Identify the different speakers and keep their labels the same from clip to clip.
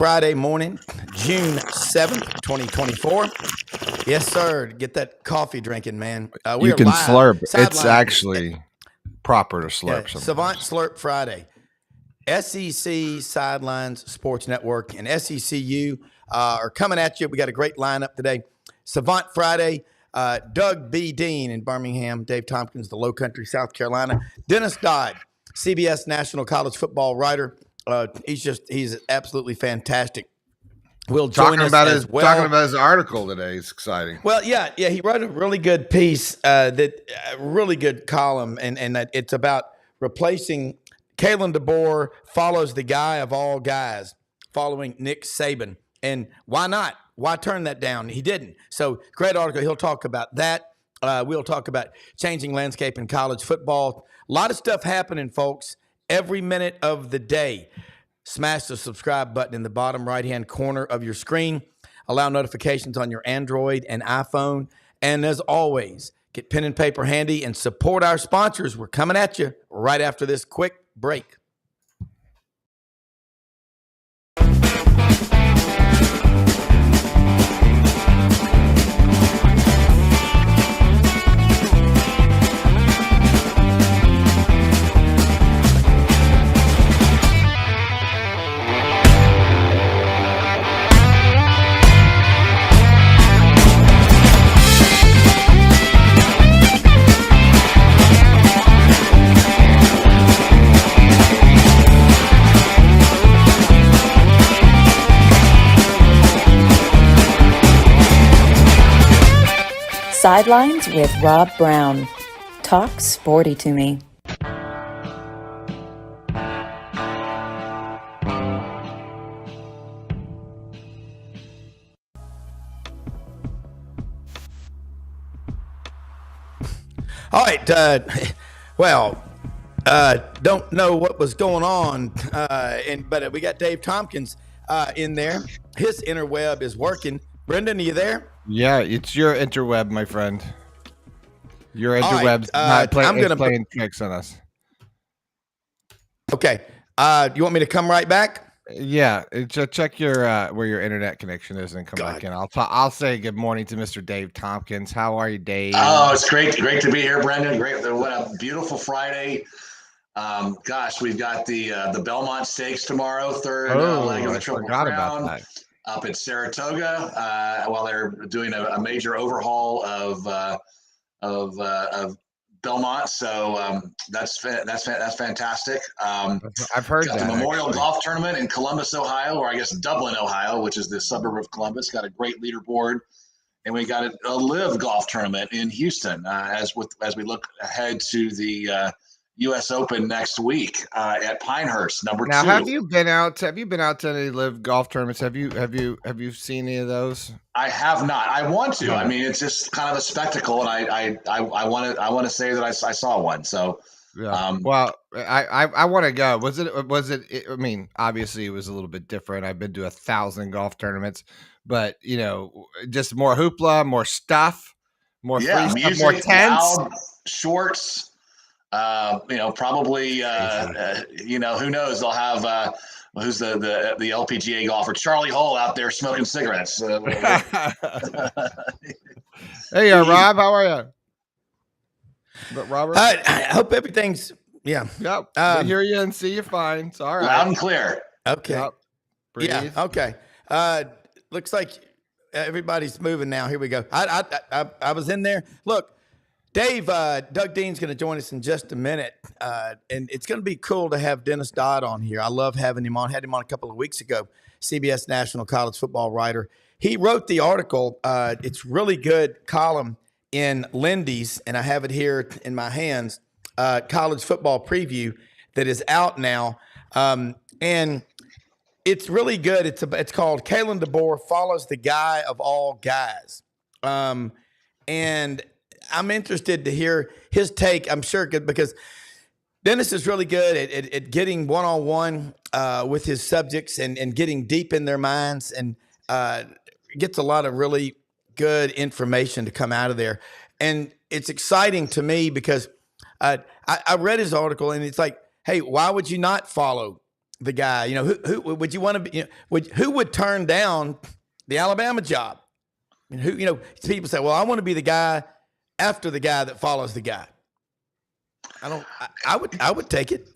Speaker 1: Friday morning, June 7th, 2024. Yes, sir. Get that coffee drinking, man. We
Speaker 2: You
Speaker 1: are
Speaker 2: can
Speaker 1: live.
Speaker 2: slurp. It's
Speaker 1: Sidelines.
Speaker 2: actually proper to slurp.
Speaker 1: Savant Slurp Friday. SEC Sidelines Sports Network and SECU are coming at you. We got a great lineup today. Savant Friday, Doug B. Dean in Birmingham, Dave Tompkins, the Low Country, South Carolina, Dennis Dodd, CBS National College Football writer. He's absolutely fantastic. Will join us as well.
Speaker 2: Talking about his article today is exciting.
Speaker 1: Well, yeah, he wrote a really good piece, really good column, and that it's about replacing. Kalen DeBoer follows the guy of all guys, following Nick Saban, and why not? Why turn that down? He didn't. So great article. He'll talk about that. We'll talk about changing landscape in college football. A lot of stuff happening, folks. Every minute of the day. Smash the subscribe button in the bottom right-hand corner of your screen. Allow notifications on your Android and iPhone. And as always, get pen and paper handy and support our sponsors. We're coming at you right after this quick break.
Speaker 3: Sidelines with Rob Browne. Talk sporty to me.
Speaker 1: All right. Don't know what was going on, but we got Dave Tompkins in there. His interweb is working. Brenden, are you there?
Speaker 2: Yeah, it's your interweb, my friend. Your interweb's not playing tricks on us.
Speaker 1: Okay. You want me to come right back?
Speaker 2: Yeah, check your where your internet connection is and come back in. I'll say good morning to Mr. Dave Tompkins. How are you, Dave?
Speaker 4: Oh, it's great to be here, Brenden. Great, what a beautiful Friday. We've got the Belmont Stakes tomorrow, third leg of the Triple Crown up at Saratoga. While they're doing a major overhaul of Belmont, so that's fantastic.
Speaker 2: I've heard that.
Speaker 4: The Memorial Golf Tournament in Columbus, Ohio, or I guess Dublin, Ohio, which is the suburb of Columbus, got a great leaderboard, and we got a live golf tournament in Houston as we look ahead to the U.S. Open next week at Pinehurst, number 2.
Speaker 2: Now, have you been out to any live golf tournaments? Have you seen any of those?
Speaker 4: I have not. I want to. I mean, it's just kind of a spectacle, and I want to say that I saw one. So,
Speaker 2: yeah. Well, I want to go. Was it? I mean, obviously, it was a little bit different. I've been to 1,000 golf tournaments, but just more hoopla, more stuff, more free
Speaker 4: music,
Speaker 2: stuff, more tents,
Speaker 4: loud, shorts. Probably, who knows? They'll have who's the LPGA golfer, Charlie Hull, out there smoking cigarettes.
Speaker 2: Hey, Rob, how are you? But Robert,
Speaker 1: I hope everything's
Speaker 2: Yep. We hear you and see you fine. It's all right.
Speaker 4: Loud and clear.
Speaker 1: Okay.
Speaker 2: Yep. Breathe.
Speaker 1: Yeah. Okay. Looks like everybody's moving now. Here we go. I was in there. Look. Dave, Doug Dean's going to join us in just a minute, and it's going to be cool to have Dennis Dodd on here. I love having him on. Had him on a couple of weeks ago, CBS National College Football writer. He wrote the article. It's really good column in Lindy's, and I have it here in my hands, college football preview that is out now, and it's really good. It's called Kalen DeBoer Follows the Guy of All Guys, and I'm interested to hear his take, I'm sure, because Dennis is really good at getting one-on-one with his subjects and getting deep in their minds, and gets a lot of really good information to come out of there. And it's exciting to me because I read his article, and it's like, hey, why would you not follow the guy? You know, who would you want to be? You know, who would turn down the Alabama job? I mean, who, you know, people say, well, I want to be the guy after the guy that follows the guy. I would take it.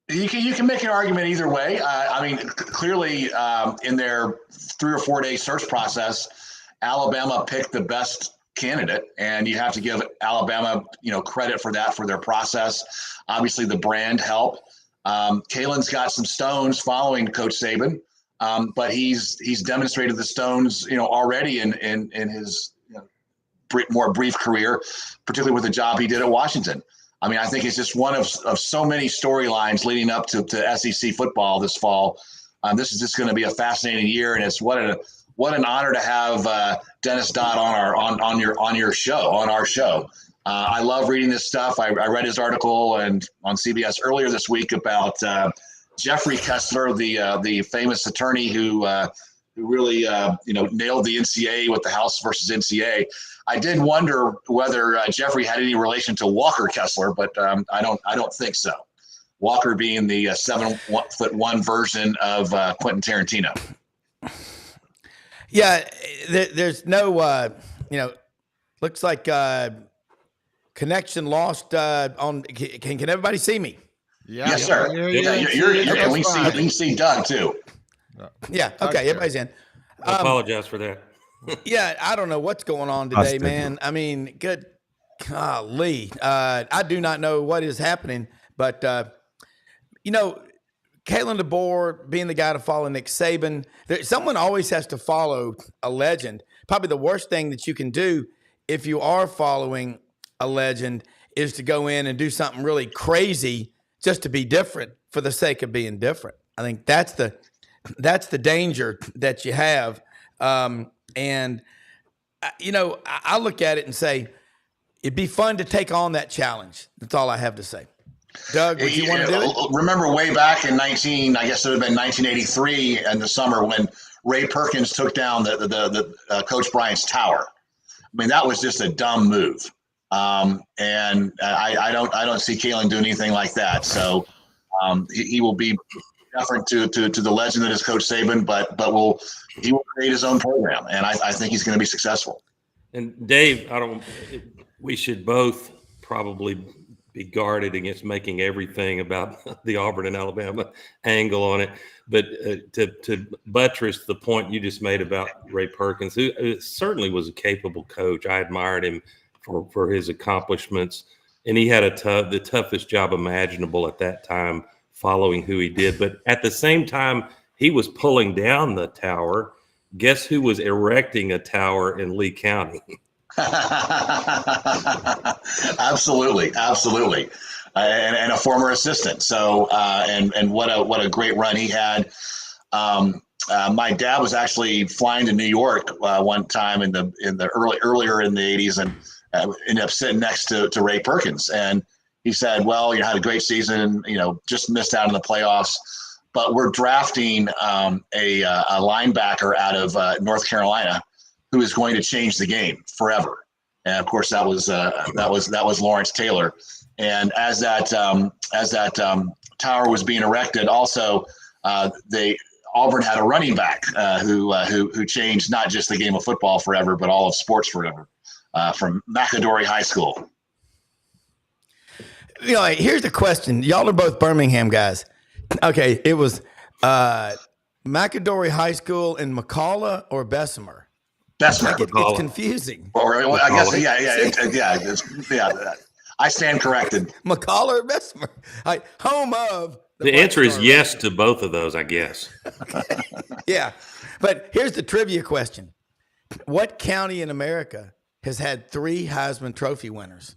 Speaker 4: You can make an argument either way. I mean, clearly in their 3 or 4 day search process, Alabama picked the best candidate, and you have to give Alabama, you know, credit for that, for their process. Obviously, the brand helped. Kalen's got some stones following Coach Saban, but he's demonstrated the stones, you know, already in his, you know, more brief career, particularly with the job he did at Washington. I mean, I think it's just one of so many storylines leading up to SEC football this fall. This is just going to be a fascinating year, and it's what an honor to have Dennis Dodd on our show. I love reading this stuff. I read his article on CBS earlier this week about Jeffrey Kessler, the famous attorney who really nailed the NCAA with the House versus NCAA. I did wonder whether Jeffrey had any relation to Walker Kessler, but I don't think so. Walker being the 7'1" version of Quentin Tarantino.
Speaker 1: Yeah, there's no, looks like connection lost on. Can everybody see me?
Speaker 2: Yeah.
Speaker 4: Yes, sir. And we can see Doug too.
Speaker 1: Yeah. Okay. Everybody's in.
Speaker 5: I apologize for that.
Speaker 1: Yeah, I don't know what's going on today, man. I mean, good golly. I do not know what is happening, but, Kalen DeBoer being the guy to follow Nick Saban, someone always has to follow a legend. Probably the worst thing that you can do if you are following a legend is to go in and do something really crazy just to be different for the sake of being different. I think that's the danger that you have. I look at it and say, it'd be fun to take on that challenge. That's all I have to say. Doug, would you want to do it?
Speaker 4: Remember way back in 1983 in the summer when Ray Perkins took down the Coach Bryant's tower. I mean, that was just a dumb move. And I don't see Kalen doing anything like that. So he will be different to the legend that is Coach Saban, but he will create his own program, and I think he's going to be successful.
Speaker 5: And Dave, we should both probably be guarded against making everything about the Auburn and Alabama angle on it. But to buttress the point you just made about Ray Perkins, who certainly was a capable coach. I admired him for his accomplishments, and he had the toughest job imaginable at that time, following who he did. But at the same time, he was pulling down the tower. Guess who was erecting a tower in Lee County?
Speaker 4: Absolutely. And a former assistant. So, and what a great run he had. My dad was actually flying to New York one time in the earlier in the 80s, and ended up sitting next to Ray Perkins. And he said, well, had a great season, just missed out in the playoffs, but we're drafting a linebacker out of North Carolina who is going to change the game forever. And of course, that was Lawrence Taylor. And as that tower was being erected, also Auburn had a running back who changed not just the game of football forever, but all of sports forever, from McAdory High School.
Speaker 1: Here's the question. Y'all are both Birmingham guys. Okay, it was McAdory High School in McCalla or Bessemer?
Speaker 4: Bessemer.
Speaker 1: It's confusing.
Speaker 4: Or I guess, yeah. I stand corrected.
Speaker 1: McCalla or Bessemer? Home of.
Speaker 5: The answer is yes to both of those, I guess.
Speaker 1: Yeah, but here's the trivia question. What county in America has had 3 Heisman Trophy winners?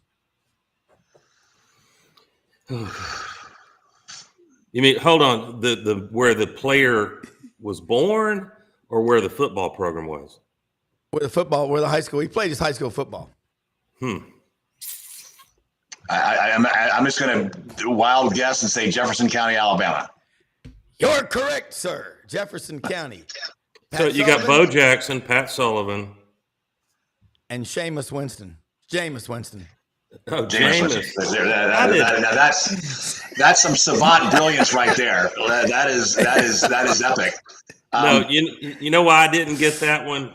Speaker 5: You mean, hold on, the where the player was born or where the football program was?
Speaker 1: Where the high school, he played his high school football.
Speaker 4: I'm just going to wild guess and say Jefferson County, Alabama.
Speaker 1: You're correct, sir. Jefferson County.
Speaker 5: So you got Bo Jackson, Pat Sullivan.
Speaker 1: And Jameis Winston.
Speaker 5: Oh,
Speaker 4: Jameis.
Speaker 5: Jameis.
Speaker 4: That's some savant brilliance right there. That is epic.
Speaker 5: No, you know why I didn't get that one?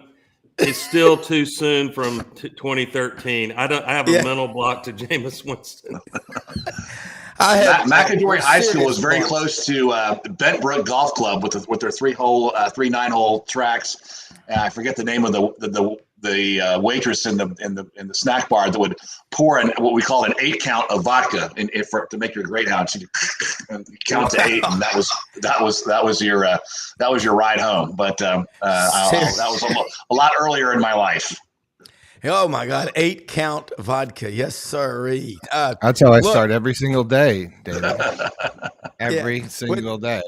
Speaker 5: It's still too soon from 2013. I have a mental block to Jameis Winston.
Speaker 4: McAdory High School was very close to Bentbrook Golf Club with their 3 9-hole tracks. I forget the name of the waitress in the snack bar that would pour in what we call an 8 count of vodka to make your Greyhound. She'd count to 8, and that was your ride home. But that was a lot earlier in my life.
Speaker 1: Oh my God, 8 count vodka. Yes, sir.
Speaker 2: That's how I start every single day, David. Every single day.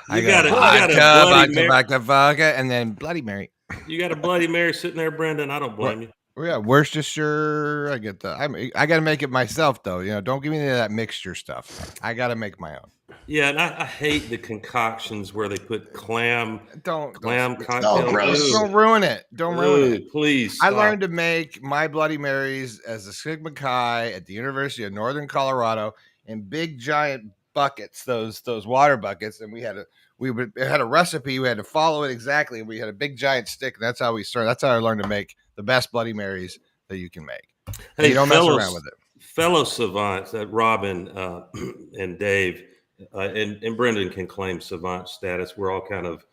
Speaker 5: You got a
Speaker 2: vodka, and then Bloody Mary.
Speaker 5: You got a Bloody Mary sitting there, Brenden. I don't blame you.
Speaker 2: Yeah, Worcestershire. I get that. I got to make it myself, though. Don't give me any of that mixture stuff. I got to make my own.
Speaker 5: Yeah, and I hate the concoctions where they put clam cocktail.
Speaker 2: Don't ruin it. Don't ruin it.
Speaker 5: Please.
Speaker 2: Stop. I learned to make my Bloody Marys as a Sigma Chi at the University of Northern Colorado in big giant buckets, those water buckets, and we had a recipe. We had to follow it exactly. We had a big giant stick, and that's how we started. That's how I learned to make the best Bloody Marys that you can make.
Speaker 5: Hey,
Speaker 2: you don't mess around with it.
Speaker 5: Fellow savants, Robin and Dave. And Brenden can claim savant status. We're all kind of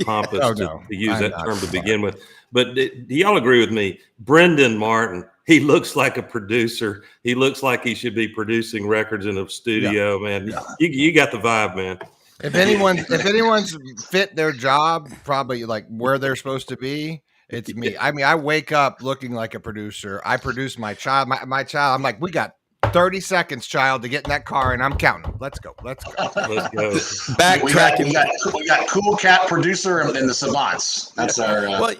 Speaker 5: pompous to use that term to begin with. But do y'all agree with me? Brenden Martin, he looks like a producer. He looks like he should be producing records in a studio, man. Yeah. You got the vibe, man.
Speaker 2: If anyone's fit their job, probably like where they're supposed to be, it's me. I mean, I wake up looking like a producer. I produce my child. My child, I'm like, we got 30 seconds, child, to get in that car, and I'm counting. Let's go.
Speaker 5: Let's go.
Speaker 1: Backtracking.
Speaker 4: We got Cool Cat producer and the savants. That's our.
Speaker 1: Well,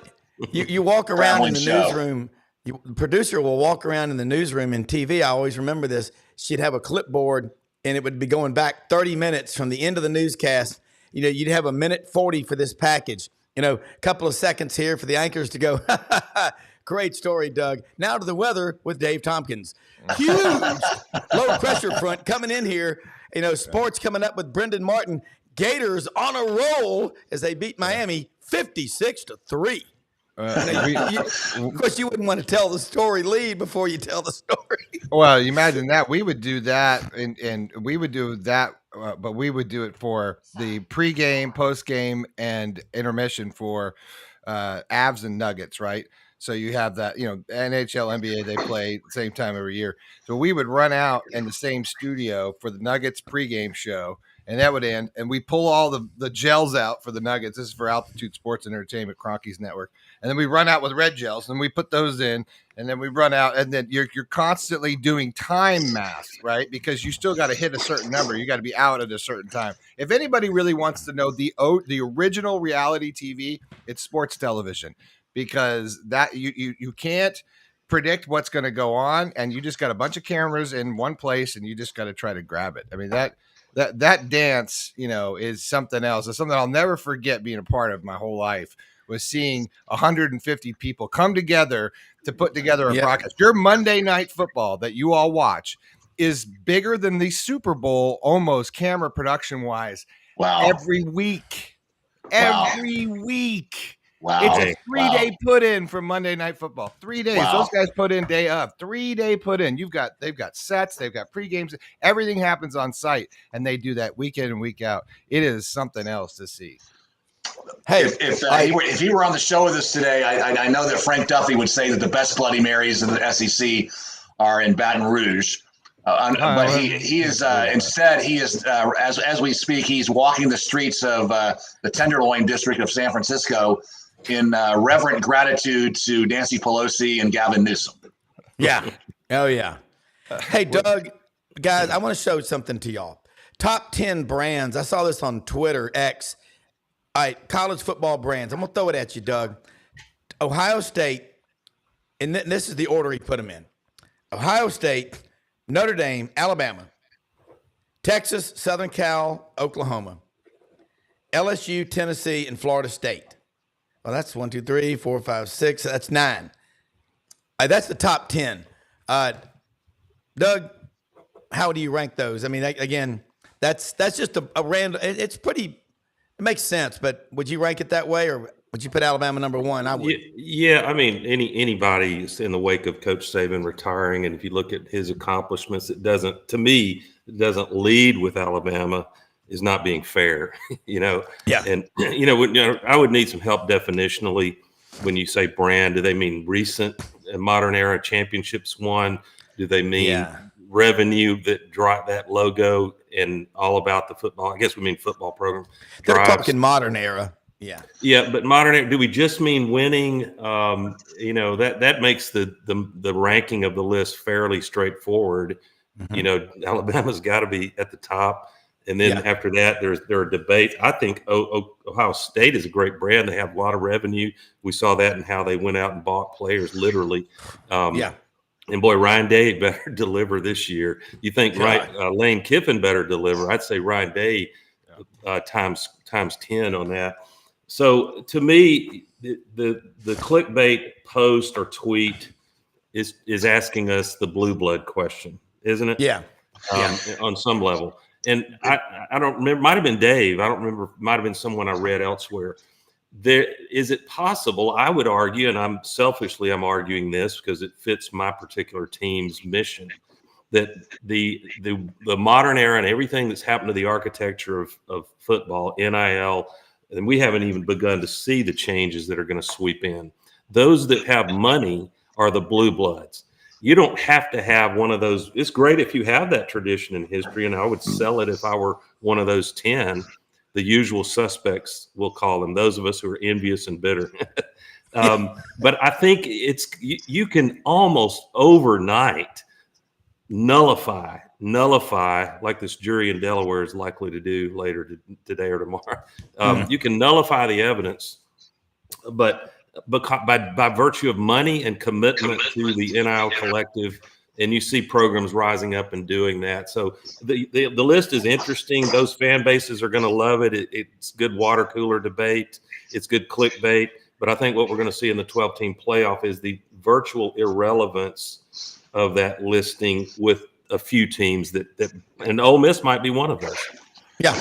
Speaker 1: you walk around in the newsroom. The producer will walk around in the newsroom in TV. I always remember this. She'd have a clipboard, and it would be going back 30 minutes from the end of the newscast. You'd have a minute 40 for this package. A couple of seconds here for the anchors to go. Great story, Doug. Now to the weather with Dave Tompkins. Huge low pressure front coming in here. Sports coming up with Brenden Martin. Gators on a roll as they beat Miami 56-3. Of course, you wouldn't want to tell the story lead before you tell the story.
Speaker 2: Well, you imagine that. We would do that, and we would do that, but we would do it for the pregame, postgame, and intermission for Avs and Nuggets, right? So you have that, NHL, NBA, they play the same time every year. So we would run out in the same studio for the Nuggets pregame show, and that would end. And we pull all the gels out for the Nuggets. This is for Altitude Sports and Entertainment, Cronky's network. And then we run out with red gels, and we put those in, and then we run out, and then you're constantly doing time math, right? Because you still got to hit a certain number. You got to be out at a certain time. If anybody really wants to know the original reality TV, it's sports television. Because that you can't predict what's going to go on, and you just got a bunch of cameras in one place, and you just got to try to grab it. I mean, that dance, is something else. It's something I'll never forget being a part of my whole life, was seeing 150 people come together to put together a broadcast. Your Monday Night Football that you all watch is bigger than the Super Bowl, almost camera production wise.
Speaker 4: Wow!
Speaker 2: Every week.
Speaker 4: Wow.
Speaker 2: It's a 3-day put in for Monday Night Football. 3 days. Wow. Those guys put in day of. 3-day put in. They've got sets, they've got pre-games. Everything happens on site, and they do that week in and week out. It is something else to see.
Speaker 4: Hey, if he were on the show with us today, I know that Frank Duffy would say that the best Bloody Marys in the SEC are in Baton Rouge. But he is instead he is as we speak, he's walking the streets of the Tenderloin district of San Francisco in reverent gratitude to Nancy Pelosi and Gavin Newsom.
Speaker 1: Yeah. Oh, yeah. Hey, Doug, guys, I want to show something to y'all. Top 10 brands. I saw this on Twitter, X. All right, college football brands. I'm going to throw it at you, Doug. Ohio State, and this is the order he put them in. Ohio State, Notre Dame, Alabama, Texas, Southern Cal, Oklahoma, LSU, Tennessee, and Florida State. Well, that's 1, 2, 3, 4, 5, 6. That's 9. That's the top 10. Doug, how do you rank those? I mean, again, that's just a random. It's pretty. It makes sense, but would you rank it that way, or would you put Alabama number one? I would.
Speaker 5: Yeah, I mean, anybody in the wake of Coach Saban retiring, and if you look at his accomplishments, it doesn't lead with Alabama is not being fair, Yeah. And I would need some help definitionally when you say brand. Do they mean recent modern era championships won? Do they mean revenue that drive that logo and all about the football? I guess we mean football program.
Speaker 1: They're talking modern era. Yeah.
Speaker 5: Yeah, but modern era, do we just mean winning? That makes the ranking of the list fairly straightforward. Mm-hmm. Alabama's got to be at the top. And then after that, there are debates. I think Ohio State is a great brand. They have a lot of revenue. We saw that in how they went out and bought players, literally. And boy, Ryan Day better deliver this year. You think Lane Kiffin better deliver? I'd say Ryan Day times 10 on that. So to me, the clickbait post or tweet is asking us the blue blood question, isn't it?
Speaker 1: Yeah.
Speaker 5: On some level. And I don't remember, might have been Dave. I don't remember, might have been someone I read elsewhere. Is it possible, I would argue, and I'm arguing this because it fits my particular team's mission, that the modern era and everything that's happened to the architecture of football, NIL, and we haven't even begun to see the changes that are going to sweep in. Those that have money are the blue bloods. You don't have to have one of those. It's great if you have that tradition in history, and I would sell it if I were one of those 10. The usual suspects, we'll call them, those of us who are envious and bitter. But I think you can almost overnight nullify like this jury in Delaware is likely to do later today or tomorrow. You can nullify the evidence, but by virtue of money and commitment to the NIL collective, and you see programs rising up and doing that. So the list is interesting. Those fan bases are going to love it. It's good water cooler debate. It's good clickbait. But I think what we're going to see in the 12-team playoff is the virtual irrelevance of that listing with a few teams and Ole Miss might be one of those.
Speaker 1: Yeah.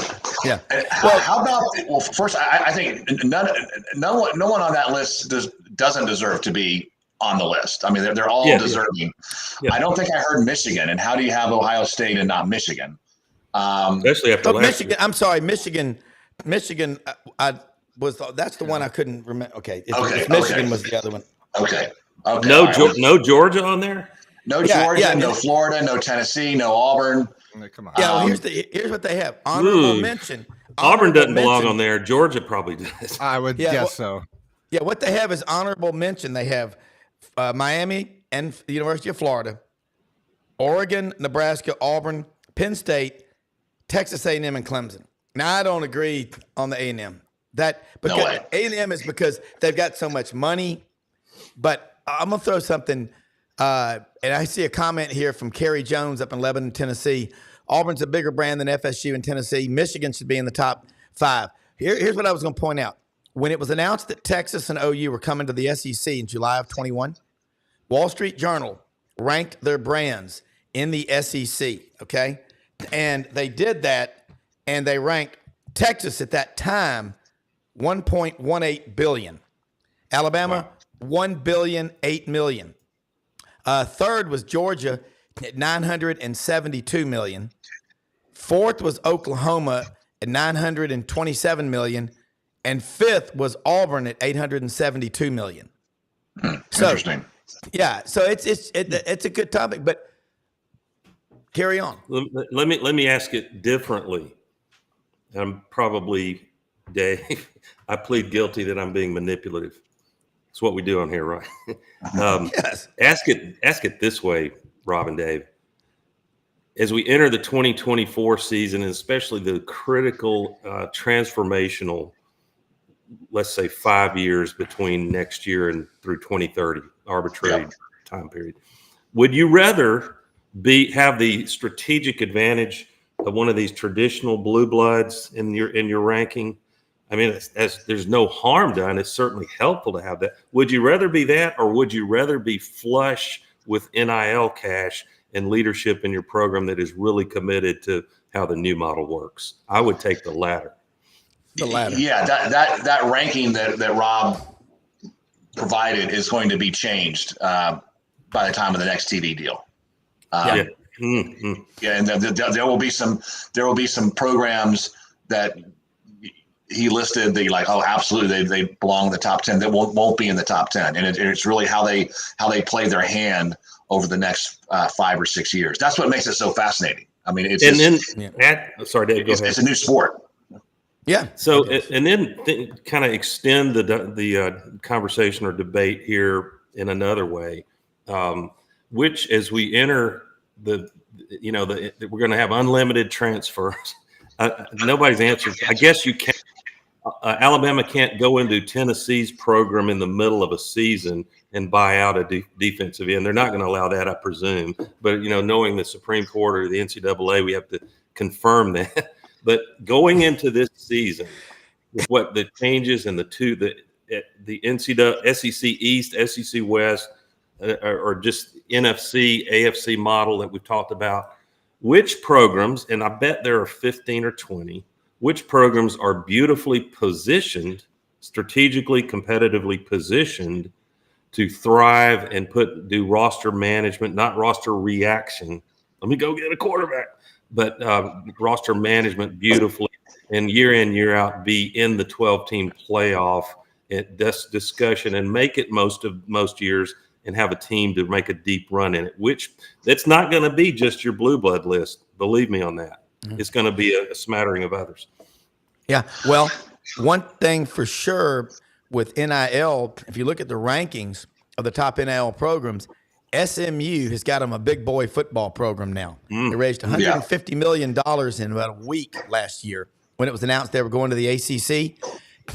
Speaker 4: Well, how about? Well, first, I think no one on that list doesn't deserve to be on the list. I mean, they're all deserving. Yeah. I don't think I heard Michigan. And how do you have Ohio State and not Michigan?
Speaker 5: Especially after
Speaker 1: Michigan. Year. I'm sorry, Michigan. That's the one I couldn't remember. Okay, Michigan was the other one.
Speaker 4: Okay.
Speaker 5: No Georgia on there.
Speaker 4: No Georgia, no Florida, no Tennessee, no Auburn.
Speaker 5: Come on.
Speaker 1: Yeah, well, here's what they have. Honorable mention.
Speaker 5: Auburn doesn't belong on there. Georgia probably does.
Speaker 2: I would guess so.
Speaker 1: Yeah, what they have is honorable mention. They have Miami and the University of Florida, Oregon, Nebraska, Auburn, Penn State, Texas A&M, and Clemson. Now, I don't agree on the A&M. Because A&M is because they've got so much money. But I'm going to throw something, and I see a comment here from Kerry Jones up in Lebanon, Tennessee. Auburn's a bigger brand than FSU in Tennessee. Michigan should be in the top 5. Here's what I was going to point out. When it was announced that Texas and OU were coming to the SEC in July of 21, Wall Street Journal ranked their brands in the SEC, okay? And they did that, and they ranked Texas at that time $1.18 billion. Alabama, $1.008 billion. Third was Georgia at $972 million. Fourth was Oklahoma at $927 million. And fifth was Auburn at $872 million.
Speaker 4: Interesting.
Speaker 1: Yeah, so it's a good topic, but carry on.
Speaker 5: Let me ask it differently. I'm probably, Dave, I plead guilty that I'm being manipulative. It's what we do on here, right?
Speaker 1: Yes.
Speaker 5: Ask it this way, Rob and Dave. As we enter the 2024 season, and especially the critical transformational, let's say 5 years between next year and through 2030, arbitrary time period, would you rather have the strategic advantage of one of these traditional blue bloods in your ranking? I mean, there's no harm done. It's certainly helpful to have that. Would you rather be that, or would you rather be flush with NIL cash and leadership in your program that is really committed to how the new model works. I would take the latter.
Speaker 1: The latter.
Speaker 4: Yeah, that ranking that Rob provided is going to be changed by the time of the next TV deal.
Speaker 5: Yeah.
Speaker 4: Yeah, and there will be some programs that he listed that you're like, oh, absolutely, they belong in the top 10. That won't be in the top 10, and it's really how they play their hand over the next 5 or 6 years. That's what makes it so fascinating. I mean,
Speaker 5: sorry, Dave, go ahead.
Speaker 4: It's a new sport.
Speaker 1: Yeah.
Speaker 5: So, and then kind of extend the conversation or debate here in another way, which as we enter we're going to have unlimited transfers. Nobody's answered. I guess you can't. Alabama can't go into Tennessee's program in the middle of a season and buy out a defensive end. They're not going to allow that, I presume. But, knowing the Supreme Court or the NCAA, we have to confirm that. But going into this season, with what the changes and the NCAA, SEC East, SEC West, or just NFC, AFC model that we've talked about, which programs, and I bet there are 15 or 20, which programs are beautifully positioned, strategically, competitively positioned to thrive and do roster management, not roster reaction. Let me go get a quarterback, but roster management beautifully, and year in, year out, be in the 12-team playoff discussion and make it most years and have a team to make a deep run in it, which it's not going to be just your blue blood list. Believe me on that. Mm-hmm. It's going to be a smattering of others.
Speaker 1: Yeah. Well, one thing for sure with NIL, if you look at the rankings of the top NIL programs, SMU has got them a big boy football program now. They raised $150 million in about a week last year when it was announced they were going to the ACC.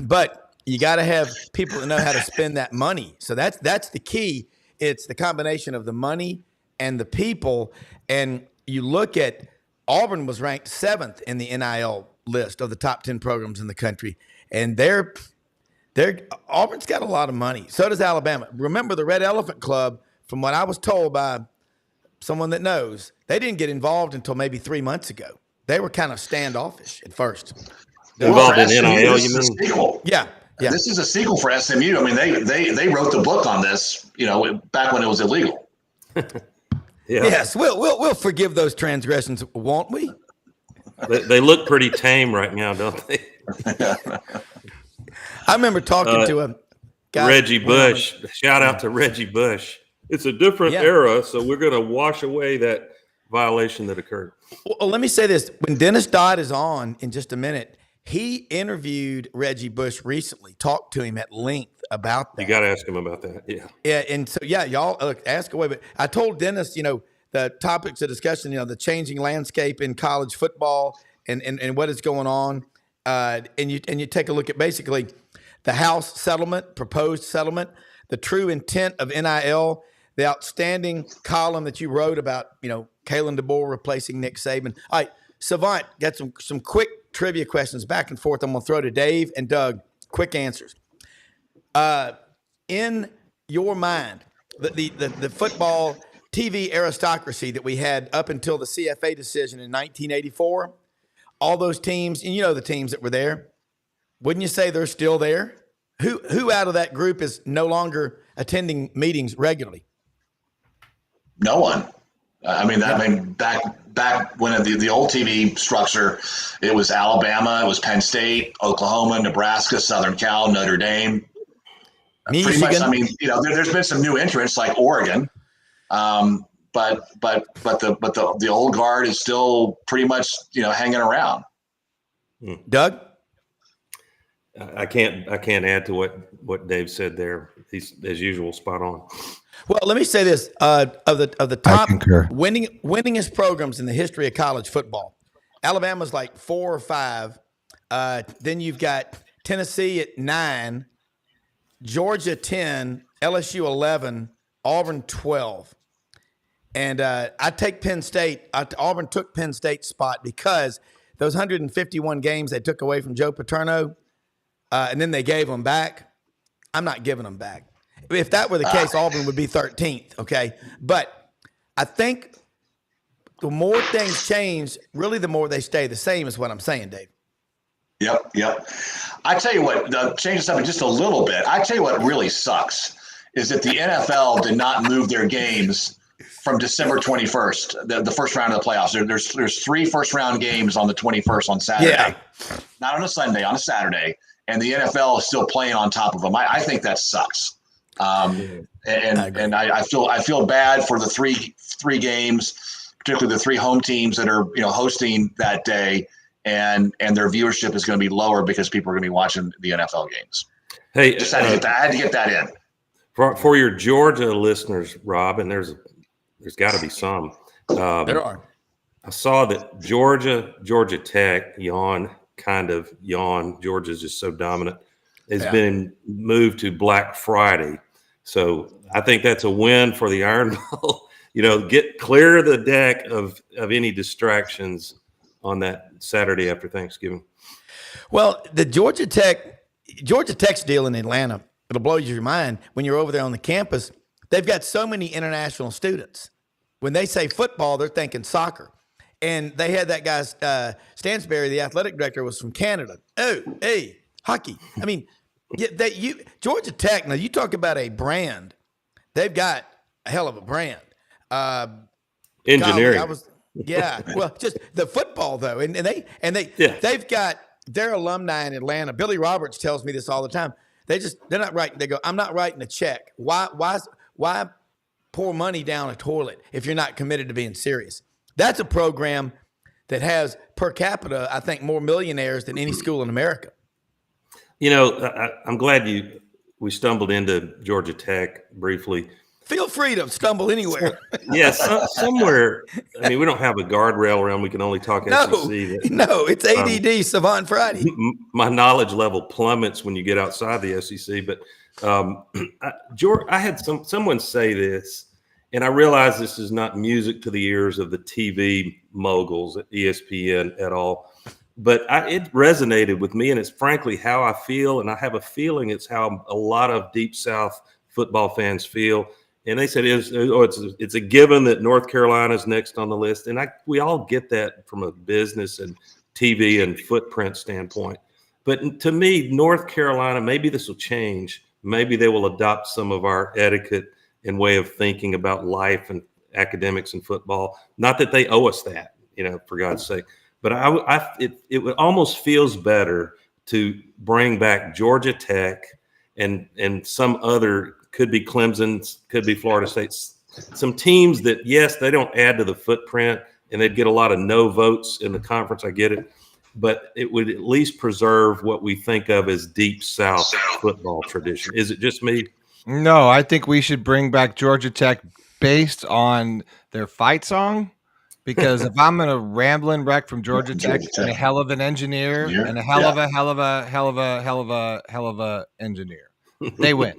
Speaker 1: But you got to have people that know how to spend that money. So that's the key. It's the combination of the money and the people. And you look at Auburn was ranked 7th in the NIL list of the top 10 programs in the country. And Auburn's got a lot of money. So does Alabama. Remember the Red Elephant Club, from what I was told by someone that knows, they didn't get involved until maybe 3 months ago. They were kind of standoffish at first.
Speaker 5: Involved in NIL, you mean?
Speaker 1: Yeah. Yeah.
Speaker 4: This is a sequel for SMU. I mean, they wrote the book on this, back when it was illegal.
Speaker 5: Yeah.
Speaker 1: Yes, we'll forgive those transgressions, won't we?
Speaker 5: They look pretty tame right now, don't they?
Speaker 1: I remember talking to a guy,
Speaker 5: Reggie Bush. Shout out to Reggie Bush. It's a different era, so we're going to wash away that violation that occurred.
Speaker 1: Well, let me say this. When Dennis Dodd is on in just a minute, he interviewed Reggie Bush recently, talked to him at length about that.
Speaker 5: You got to ask him about that. Yeah.
Speaker 1: Yeah. And so, y'all ask away. But I told Dennis, the topics of discussion, the changing landscape in college football and what is going on. And you take a look at basically the House settlement, proposed settlement, the true intent of NIL, the outstanding column that you wrote about, Kalen DeBoer replacing Nick Saban. All right, Savant, got some quick trivia questions back and forth. I'm going to throw to Dave and Doug. Quick answers. In your mind, the football TV aristocracy that we had up until the CFA decision in 1984, all those teams, and the teams that were there, wouldn't you say they're still there? Who out of that group is no longer attending meetings regularly?
Speaker 4: No one. Back when the old TV structure, it was Alabama, it was Penn State, Oklahoma, Nebraska, Southern Cal, Notre Dame. Pretty much, there's been some new entrants like Oregon, but the old guard is still pretty much hanging around.
Speaker 1: Doug?
Speaker 5: I can't add to what Dave said there. He's, as usual, spot on.
Speaker 1: Well, let me say this: of the top winningest programs in the history of college football, Alabama's like 4 or 5. Then you've got Tennessee at 9, Georgia 10, LSU 11, Auburn 12. And I take Penn State. Auburn took Penn State's spot because those 151 games they took away from Joe Paterno, and then they gave them back. I'm not giving them back. If that were the case, Auburn would be 13th, okay? But I think the more things change, really the more they stay the same is what I'm saying, Dave.
Speaker 4: Yep. I tell you what, change the subject just a little bit. I tell you what really sucks is that the NFL did not move their games from December 21st, the first round of the playoffs. There's 3 first-round games on the 21st on Saturday. Not on a Sunday, on a Saturday. And the NFL is still playing on top of them. I think that sucks. And I feel bad for the three games, particularly the 3 home teams that are hosting that day, and their viewership is going to be lower because people are going to be watching the NFL games.
Speaker 5: Hey,
Speaker 4: I had to get that in
Speaker 5: for your Georgia listeners, Rob, and there's got to be some.
Speaker 1: There are.
Speaker 5: I saw that Georgia Tech Georgia's just so dominant, has been moved to Black Friday. So I think that's a win for the Iron Bowl. Get clear the deck of any distractions on that Saturday after Thanksgiving.
Speaker 1: Well, the Georgia Tech's deal in Atlanta, it'll blow your mind when you're over there on the campus. They've got so many international students. When they say football, they're thinking soccer. And they had that guy, Stansberry, the athletic director, was from Canada. Oh, hey, hockey. I mean, Georgia Tech, now you talk about a brand. They've got a hell of a brand.
Speaker 5: Engineering.
Speaker 1: Well, just the football, though. And they've got their alumni in Atlanta. Billy Roberts tells me this all the time. They're not writing. They go, I'm not writing a check. Why pour money down a toilet if you're not committed to being serious? That's a program that has per capita, I think, more millionaires than any school in America.
Speaker 5: I'm glad we stumbled into Georgia Tech briefly.
Speaker 1: Feel free to stumble anywhere.
Speaker 5: Yes, somewhere. I mean, we don't have a guardrail around. We can only talk SEC.
Speaker 1: No, it's ADD Savant Friday.
Speaker 5: My knowledge level plummets when you get outside the SEC. But I had someone say this, and I realize this is not music to the ears of the TV moguls at ESPN at all. But it resonated with me, and it's frankly how I feel, and I have a feeling it's how a lot of Deep South football fans feel. And they said it's a given that North Carolina is next on the list, and we all get that from a business and TV and footprint standpoint. But to me, North Carolina, maybe this will change. Maybe they will adopt some of our etiquette and way of thinking about life and academics and football. Not that they owe us that, for God's sake. But it almost feels better to bring back Georgia Tech and some other, could be Clemson, could be Florida State, some teams that, yes, they don't add to the footprint and they'd get a lot of no votes in the conference. I get it. But it would at least preserve what we think of as Deep South football tradition. Is it just me?
Speaker 2: No, I think we should bring back Georgia Tech based on their fight song. Because if I'm a rambling wreck from Georgia Tech and a hell of an engineer and a hell of a engineer, they win.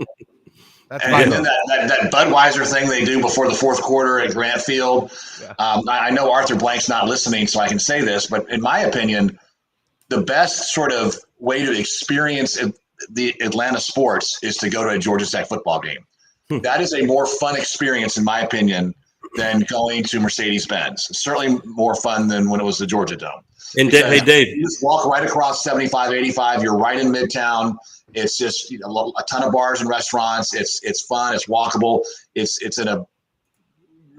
Speaker 2: That's
Speaker 4: and then that Budweiser thing they do before the fourth quarter at Grant Field. Yeah. I know Arthur Blank's not listening, so I can say this, but in my opinion, the best sort of way to experience the Atlanta sports is to go to a Georgia Tech football game. That is a more fun experience, in my opinion, than going to Mercedes-Benz. It's certainly more fun than when it was the Georgia Dome.
Speaker 5: And hey, Dave,
Speaker 4: you just walk right across 75, 85. You're right in Midtown. It's just a ton of bars and restaurants. It's fun. It's walkable. It's in a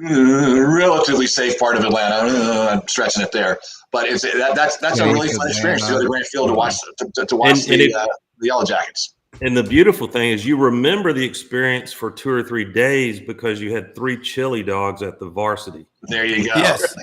Speaker 4: relatively safe part of Atlanta. I'm stretching it there, but that's a really fun experience to go to Grant Field to watch the Yellow Jackets.
Speaker 5: And the beautiful thing is you remember the experience for 2 or 3 days because you had 3 chili dogs at the varsity.
Speaker 4: There you go.
Speaker 1: Yes.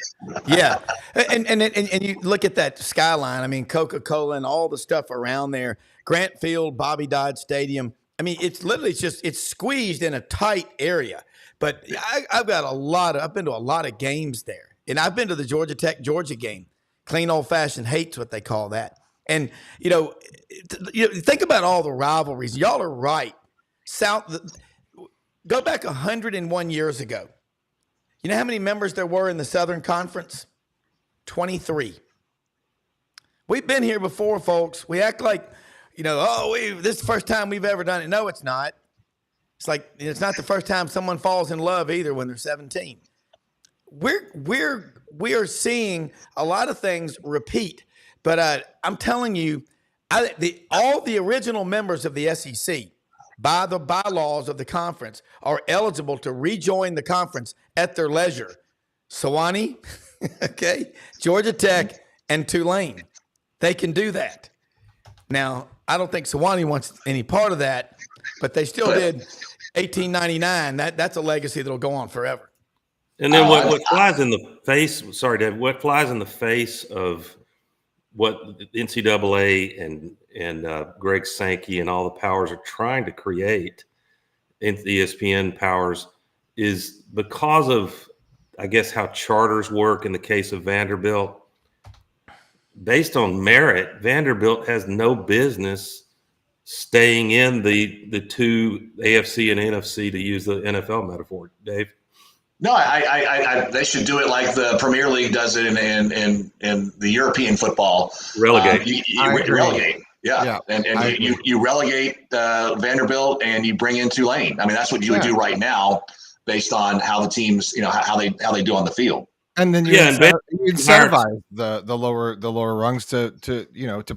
Speaker 1: Yeah. And you look at that skyline. I mean, Coca-Cola and all the stuff around there, Grant Field, Bobby Dodd Stadium. I mean, it's literally it's squeezed in a tight area. But I've been to a lot of games there. And I've been to the Georgia Tech Georgia game. Clean old fashioned hate's what they call that. And, think about all the rivalries. Y'all are right. Go back 101 years ago. You know how many members there were in the Southern Conference? 23. We've been here before, folks. We act like, this is the first time we've ever done it. No, it's not. It's like it's not the first time someone falls in love either when they're 17. we are seeing a lot of things repeat. But I'm telling you, all the original members of the SEC, by the bylaws of the conference, are eligible to rejoin the conference at their leisure. Sewanee, okay, Georgia Tech, and Tulane. They can do that. Now, I don't think Sewanee wants any part of that, but they still did 1899. That's a legacy that'll go on forever.
Speaker 5: And then what flies in the face? Sorry, Dave. What flies in the face of what the NCAA and Greg Sankey and all the powers are trying to create in the ESPN powers is because of, I guess, how charters work in the case of Vanderbilt. Based on merit, Vanderbilt has no business staying in the two AFC and NFC, to use the NFL metaphor, Dave.
Speaker 4: No, I they should do it like the Premier League does it in the European football.
Speaker 5: Relegate.
Speaker 4: Relegate. Yeah. And you relegate Vanderbilt and you bring in Tulane. I mean, that's what you would do right now based on how the teams, how they do on the field.
Speaker 2: And then you incentivize the lower rungs to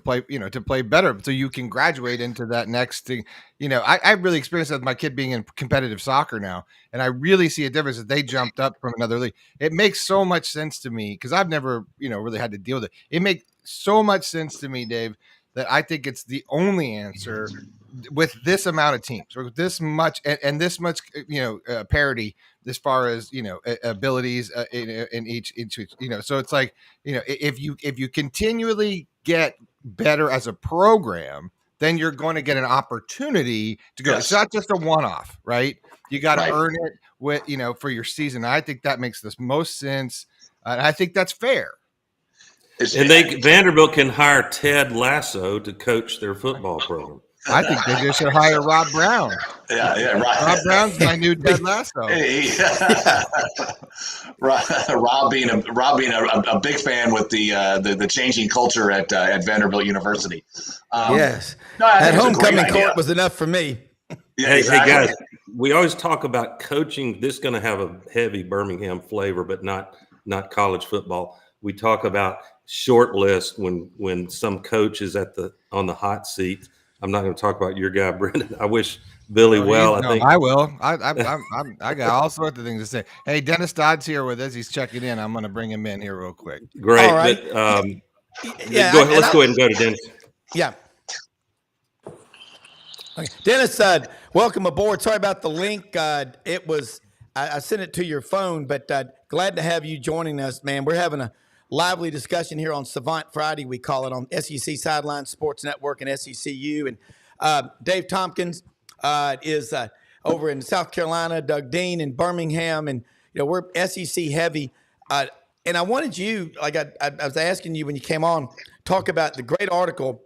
Speaker 2: play better, so you can graduate into that next thing. I really experienced that with my kid being in competitive soccer now, and I really see a difference that they jumped up from another league. It makes so much sense to me because I've never really had to deal with it. It makes so much sense to me, Dave, that I think it's the only answer with this amount of teams, with this much and this much parity as far as abilities in each so it's like if you continually get better as a program, then you're going to get an opportunity to go. Yes. It's not just a one-off, right? You got to earn it with for your season. I think that makes the most sense, and I think that's fair.
Speaker 5: Vanderbilt can hire Ted Lasso to coach their football program.
Speaker 2: I think they just should hire Rob Browne.
Speaker 4: Yeah, right.
Speaker 2: Rob Browne's my new Ted Lasso.
Speaker 4: Rob being a big fan with the changing culture at Vanderbilt University.
Speaker 1: Yes, that homecoming court was enough for me.
Speaker 4: Yeah,
Speaker 5: hey
Speaker 4: exactly.
Speaker 5: Guys, we always talk about coaching. This is going to have a heavy Birmingham flavor, but not college football. We talk about short list when some coach is on the hot seat. I'm not going to talk about your guy, Brenden. I wish Billy well.
Speaker 2: I will. I got all sorts of things to say. Hey, Dennis Dodd's here with us. He's checking in. I'm going to bring him in here real quick.
Speaker 5: Great.
Speaker 1: All right.
Speaker 5: But, let's go ahead and go to Dennis.
Speaker 1: Yeah. Okay. Dennis, welcome aboard. Sorry about the link. I sent it to your phone, but glad to have you joining us, man. We're having a lively discussion here on Savant Friday, we call it, on SEC Sidelines Sports Network and SECU. And Dave Tompkins is over in South Carolina, Doug Dean in Birmingham, and we're SEC heavy. And I wanted you, like I was asking you when you came on, talk about the great article.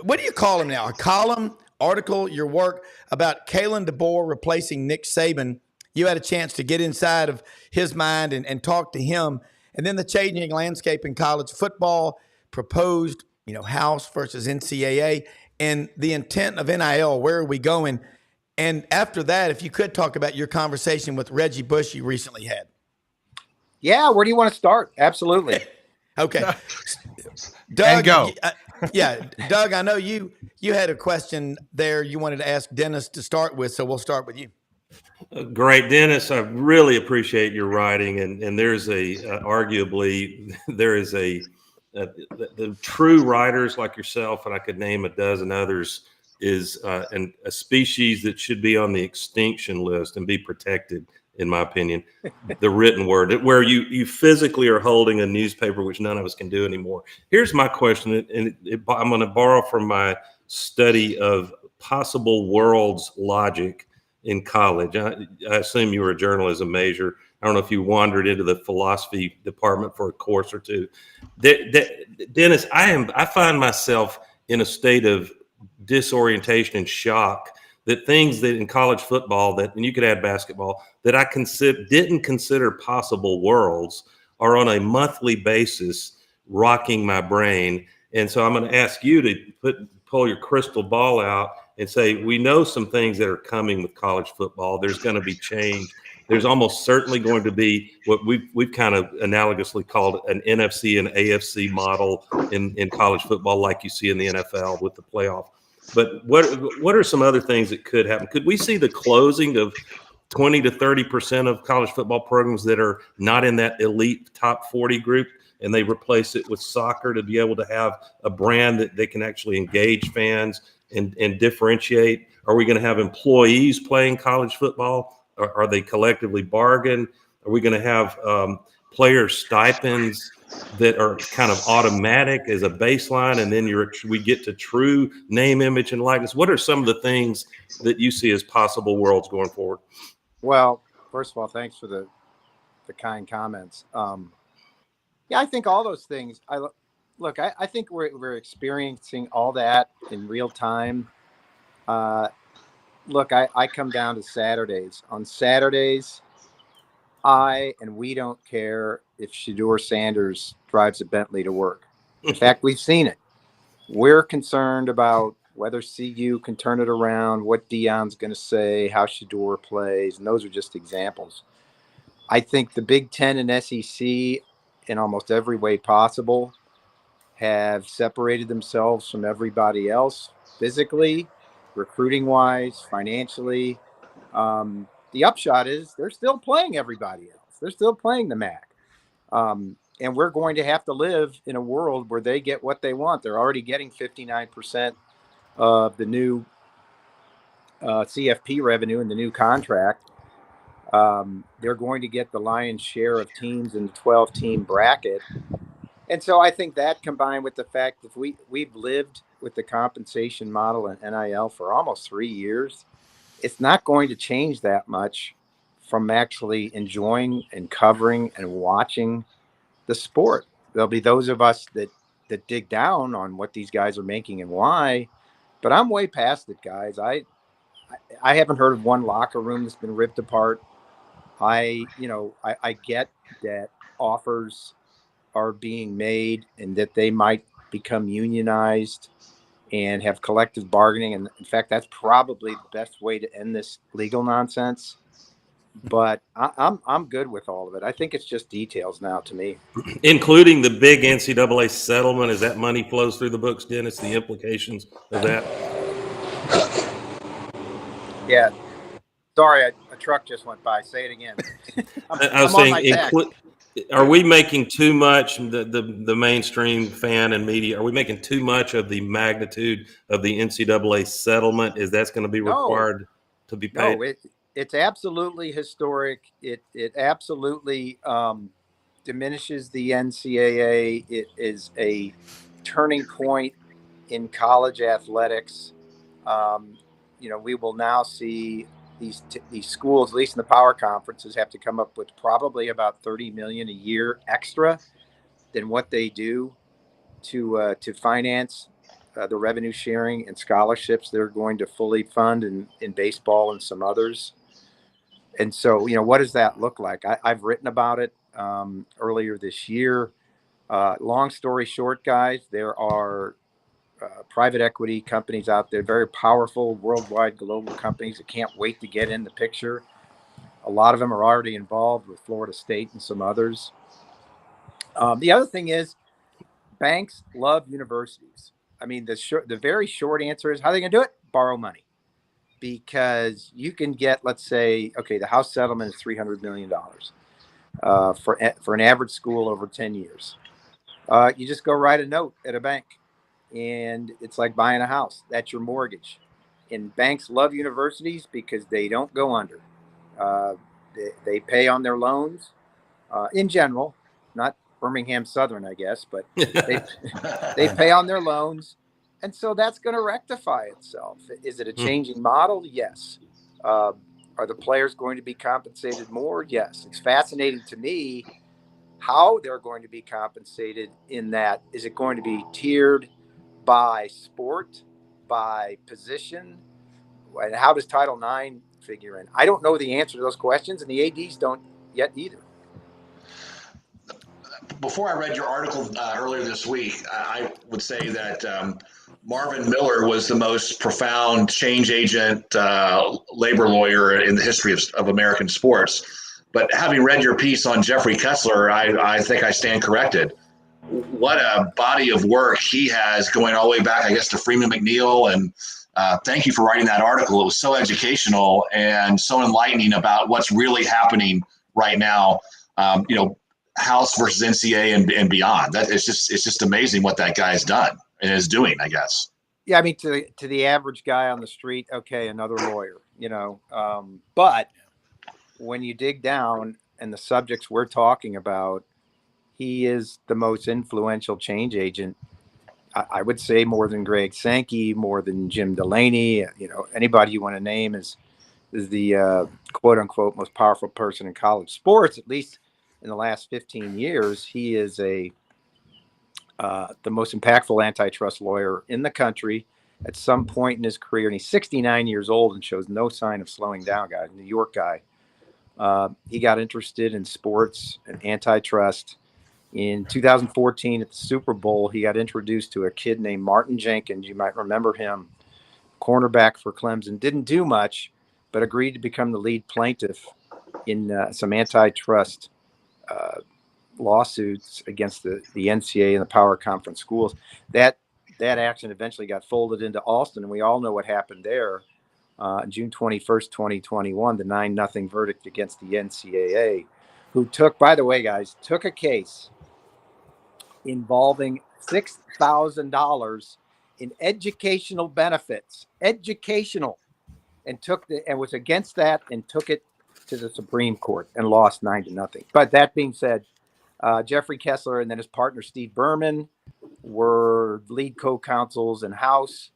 Speaker 1: What do you call him now? A column, article, your work about Kalen DeBoer replacing Nick Saban. You had a chance to get inside of his mind and talk to him. And then the changing landscape in college football, proposed, House versus NCAA, and the intent of NIL. Where are we going? And after that, if you could talk about your conversation with Reggie Bush you recently had.
Speaker 6: Yeah, where do you want to start? Absolutely.
Speaker 1: Okay.
Speaker 2: Doug, and go.
Speaker 1: Doug, I know you had a question there you wanted to ask Dennis to start with, so we'll start with you.
Speaker 5: Great, Dennis. I really appreciate your writing, and there's arguably there is the true writers like yourself, and I could name a dozen others, is a species that should be on the extinction list and be protected, in my opinion. The written word, where you physically are holding a newspaper, which none of us can do anymore. Here's my question, and I'm going to borrow from my study of possible worlds logic in college. I assume you were a journalism major. I don't know if you wandered into the philosophy department for a course or two. Dennis, I find myself in a state of disorientation and shock that things that in college football, and you could add basketball, that I didn't consider possible worlds are on a monthly basis rocking my brain. And so I'm going to ask you to pull your crystal ball out and say, we know some things that are coming with college football. There's going to be change. there's almost certainly going to be what we've kind of analogously called an NFC and AFC model in college football, like you see in the NFL with the playoff. But what are some other things that could happen? Could we see the closing of 20 to 30% of college football programs that are not in that elite top 40 group, and they replace it with soccer to be able to have a brand that they can actually engage fans and differentiate? Are we going to have employees playing college football? Are they collectively bargain? Are we going to have player stipends that are kind of automatic as a baseline, and then we get to true name, image, and likeness? What are some of the things that you see as possible worlds going forward?
Speaker 6: Well, first of all, thanks for the kind comments. Yeah, I think all those things. I think we're experiencing all that in real time. I come down to Saturdays. On Saturdays, we don't care if Shedeur Sanders drives a Bentley to work. In fact, we've seen it. We're concerned about whether CU can turn it around, what Deion's going to say, how Shedeur plays, and those are just examples. I think the Big Ten and SEC, in almost every way possible, have separated themselves from everybody else physically, recruiting-wise, financially. The upshot is they're still playing everybody else. They're still playing the MAC. And we're going to have to live in a world where they get what they want. They're already getting 59% of the new CFP revenue in the new contract. They're going to get the lion's share of teams in the 12-team bracket. And so I think that, combined with the fact that we've lived with the compensation model and NIL for almost 3 years, it's not going to change that much from actually enjoying and covering and watching the sport. There'll be those of us that dig down on what these guys are making and why, but I'm way past it, guys. I haven't heard of one locker room that's been ripped apart. I get that offers are being made and that they might become unionized and have collective bargaining. And in fact, that's probably the best way to end this legal nonsense. But I'm good with all of it. I think it's just details now to me.
Speaker 5: Including the big NCAA settlement, as that money flows through the books, Dennis, the implications of that.
Speaker 6: Yeah. Sorry, a truck just went by. Say it again.
Speaker 5: I was saying, are we making too much, the mainstream fan and media, are we making too much of the magnitude of the NCAA settlement? Is that's going to be required to be paid?
Speaker 6: No, it's absolutely historic. It absolutely diminishes the NCAA. It is a turning point in college athletics. We will now see these schools, at least in the power conferences, have to come up with probably about $30 million a year extra than what they do to finance the revenue sharing and scholarships they're going to fully fund in baseball and some others. And so, what does that look like? I've written about it earlier this year. Long story short, guys, there are private equity companies out there, very powerful worldwide global companies that can't wait to get in the picture. A lot of them are already involved with Florida State and some others. The other thing is banks love universities. I mean, the very short answer is, how are they going to do it? Borrow money. Because you can get, let's say, the house settlement is $300 million for an average school over 10 years. You just go write a note at a bank, and it's like buying a house. That's your mortgage. And banks love universities because they don't go under. They pay on their loans in general, not Birmingham Southern, I guess, but they pay on their loans. And so that's going to rectify itself. Is it a changing model? Yes. Are the players going to be compensated more? Yes. It's fascinating to me how they're going to be compensated in that. Is it going to be tiered by sport, by position? And how does Title IX figure in? I don't know the answer to those questions, and the ADs don't yet either.
Speaker 4: Before I read your article earlier this week, I would say that Marvin Miller was the most profound change agent, labor lawyer in the history of American sports. But having read your piece on Jeffrey Kessler, I think I stand corrected. What a body of work he has going all the way back, I guess, to Freeman McNeil. And thank you for writing that article. It was so educational and so enlightening about what's really happening right now. House versus NCAA and beyond. That it's just amazing what that guy's done and is doing, I guess.
Speaker 6: Yeah, I mean, to the average guy on the street, okay, another lawyer, but when you dig down and the subjects we're talking about, he is the most influential change agent. I would say more than Greg Sankey, more than Jim Delaney. Anybody you want to name is the quote unquote most powerful person in college sports, at least in the last 15 years. He is the most impactful antitrust lawyer in the country at some point in his career. And he's 69 years old and shows no sign of slowing down, guys. New York guy. He got interested in sports and antitrust. In 2014 at the Super Bowl, he got introduced to a kid named Martin Jenkins. You might remember him, cornerback for Clemson. Didn't do much, but agreed to become the lead plaintiff in some antitrust lawsuits against the NCAA and the power conference schools. That action eventually got folded into Alston, and we all know what happened there. June 21st, 2021, the 9-0 verdict against the NCAA, who took a case involving $6,000 in educational benefits, and was against that and took it to the Supreme Court and lost 9-0. But that being said, Jeffrey Kessler and then his partner Steve Berman were lead co-counsels in House,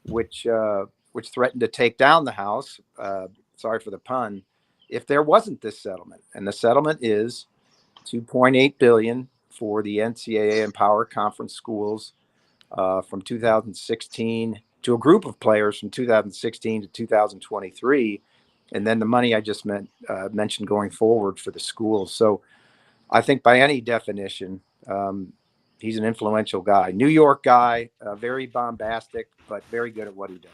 Speaker 6: which threatened to take down the House. Sorry for the pun. If there wasn't this settlement, and the settlement is $2.8 billion for the NCAA and power conference schools from 2016 to a group of players from 2016 to 2023, and then the money I just mentioned going forward for the schools. So I think by any definition, he's an influential guy, New York guy, very bombastic, but very good at what he does.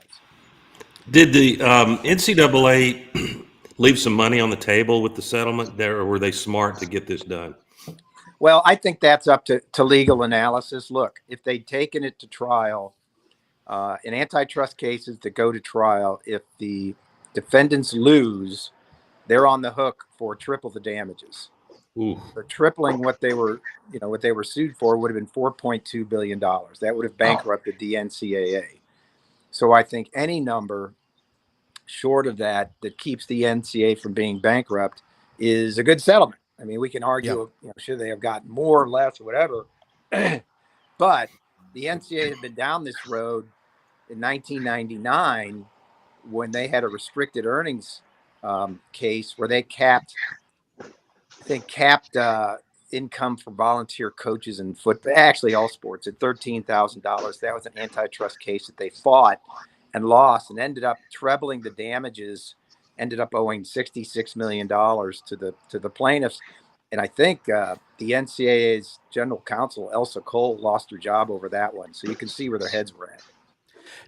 Speaker 5: Did the NCAA leave some money on the table with the settlement there, or were they smart to get this done?
Speaker 6: Well, I think that's up to legal analysis. Look, if they'd taken it to trial, in antitrust cases that go to trial, if the defendants lose, they're on the hook for triple the damages.
Speaker 5: Ooh.
Speaker 6: So tripling what they were sued for would have been $4.2 billion. That would have bankrupted the NCAA. So I think any number short of that keeps the NCAA from being bankrupt is a good settlement. I mean, we can argue, should they have gotten more or less or whatever, but the NCAA had been down this road in 1999 when they had a restricted earnings case where they capped income for volunteer coaches in football, actually all sports, at $13,000. That was an antitrust case that they fought and lost and ended up trebling the damages, ended up owing $66 million to the plaintiffs. And I think the NCAA's general counsel, Elsa Cole, lost her job over that one. So you can see where their heads were at.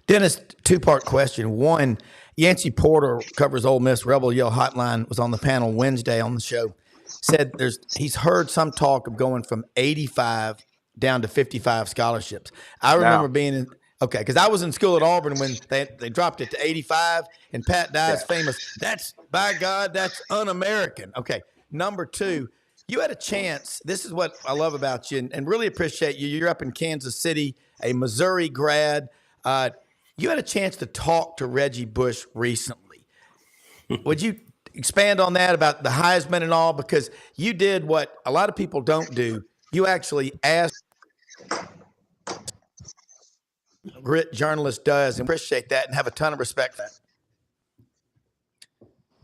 Speaker 1: Dennis, two-part question. One, Yancey Porter covers Ole Miss. Rebel Yell Hotline was on the panel Wednesday on the show. Said he's heard some talk of going from 85 down to 55 scholarships. I remember being in – okay, because I was in school at Auburn when they dropped it to 85, and Pat Dye's famous, that's, by God, that's un-American. Okay, number two, you had a chance. This is what I love about you and really appreciate you. You're up in Kansas City, a Missouri grad. You had a chance to talk to Reggie Bush recently. Would you expand on that about the Heisman and all? Because you did what a lot of people don't do. You actually asked grit journalist does, and appreciate that and have a ton of respect for that.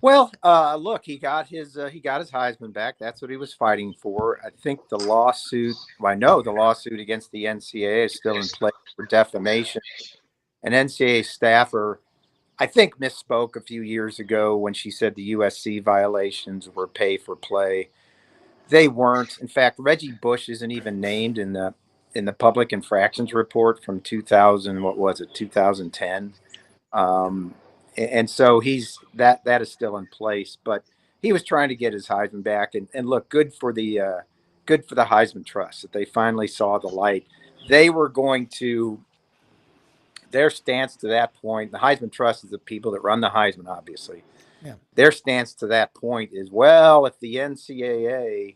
Speaker 6: Well, look, he got his Heisman back. That's what he was fighting for. I think I know the lawsuit against the NCAA is still in play for defamation. An NCAA staffer, I think, misspoke a few years ago when she said the USC violations were pay for play. They weren't. In fact, Reggie Bush isn't even named in the in the public infractions report from 2000, what was it, 2010. And so that is still in place, but he was trying to get his Heisman back, and look, good for the Heisman Trust that they finally saw the light. They were going to, their stance to that point, the Heisman Trust is the people that run the Heisman, obviously.
Speaker 1: Yeah.
Speaker 6: Their stance to that point is, well, if the NCAA,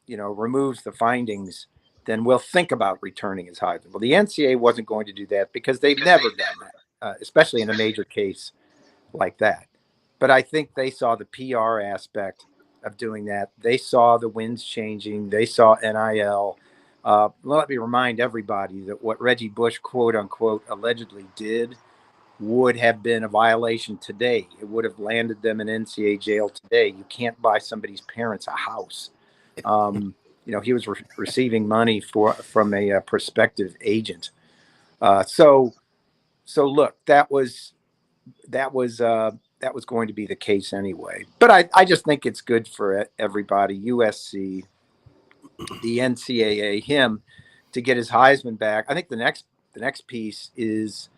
Speaker 6: removes the findings, then we'll think about returning his Heisman. Well, the NCAA wasn't going to do that because they've never done that, especially in a major case like that. But I think they saw the PR aspect of doing that. They saw the winds changing. They saw NIL. Let me remind everybody that what Reggie Bush, quote unquote, allegedly did would have been a violation today. It would have landed them in NCAA jail today. You can't buy somebody's parents a house. He was receiving money from a prospective agent. So look, that was going to be the case anyway. But I just think it's good for everybody, USC, the NCAA, him, to get his Heisman back. I think the next piece is,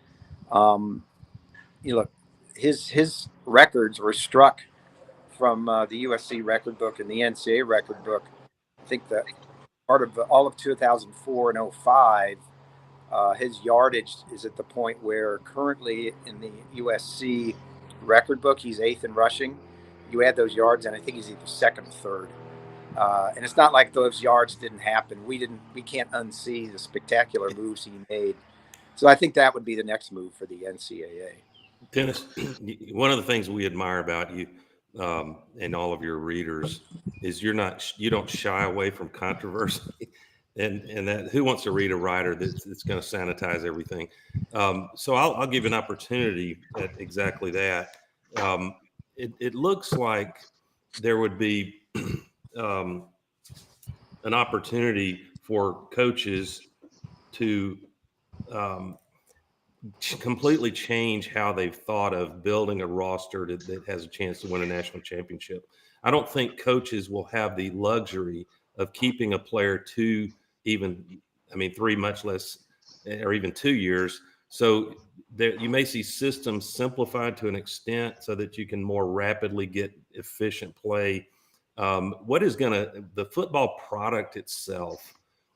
Speaker 6: look, his records were struck from the USC record book and the NCAA record book. I think that part of all of 2004 and 05, his yardage is at the point where currently in the USC record book, he's 8th in rushing. You add those yards, and I think he's either 2nd or 3rd. And it's not like those yards didn't happen. We can't unsee the spectacular moves he made. So I think that would be the next move for the NCAA.
Speaker 5: Dennis, one of the things we admire about you and all of your readers is you don't shy away from controversy. And that, who wants to read a writer that's going to sanitize everything? So I'll give an opportunity at exactly that. It looks like there would be an opportunity for coaches to completely change how they've thought of building a roster that has a chance to win a national championship. I don't think coaches will have the luxury of keeping a player 3, much less, or even 2 years. So you may see systems simplified to an extent so that you can more rapidly get efficient play. The football product itself?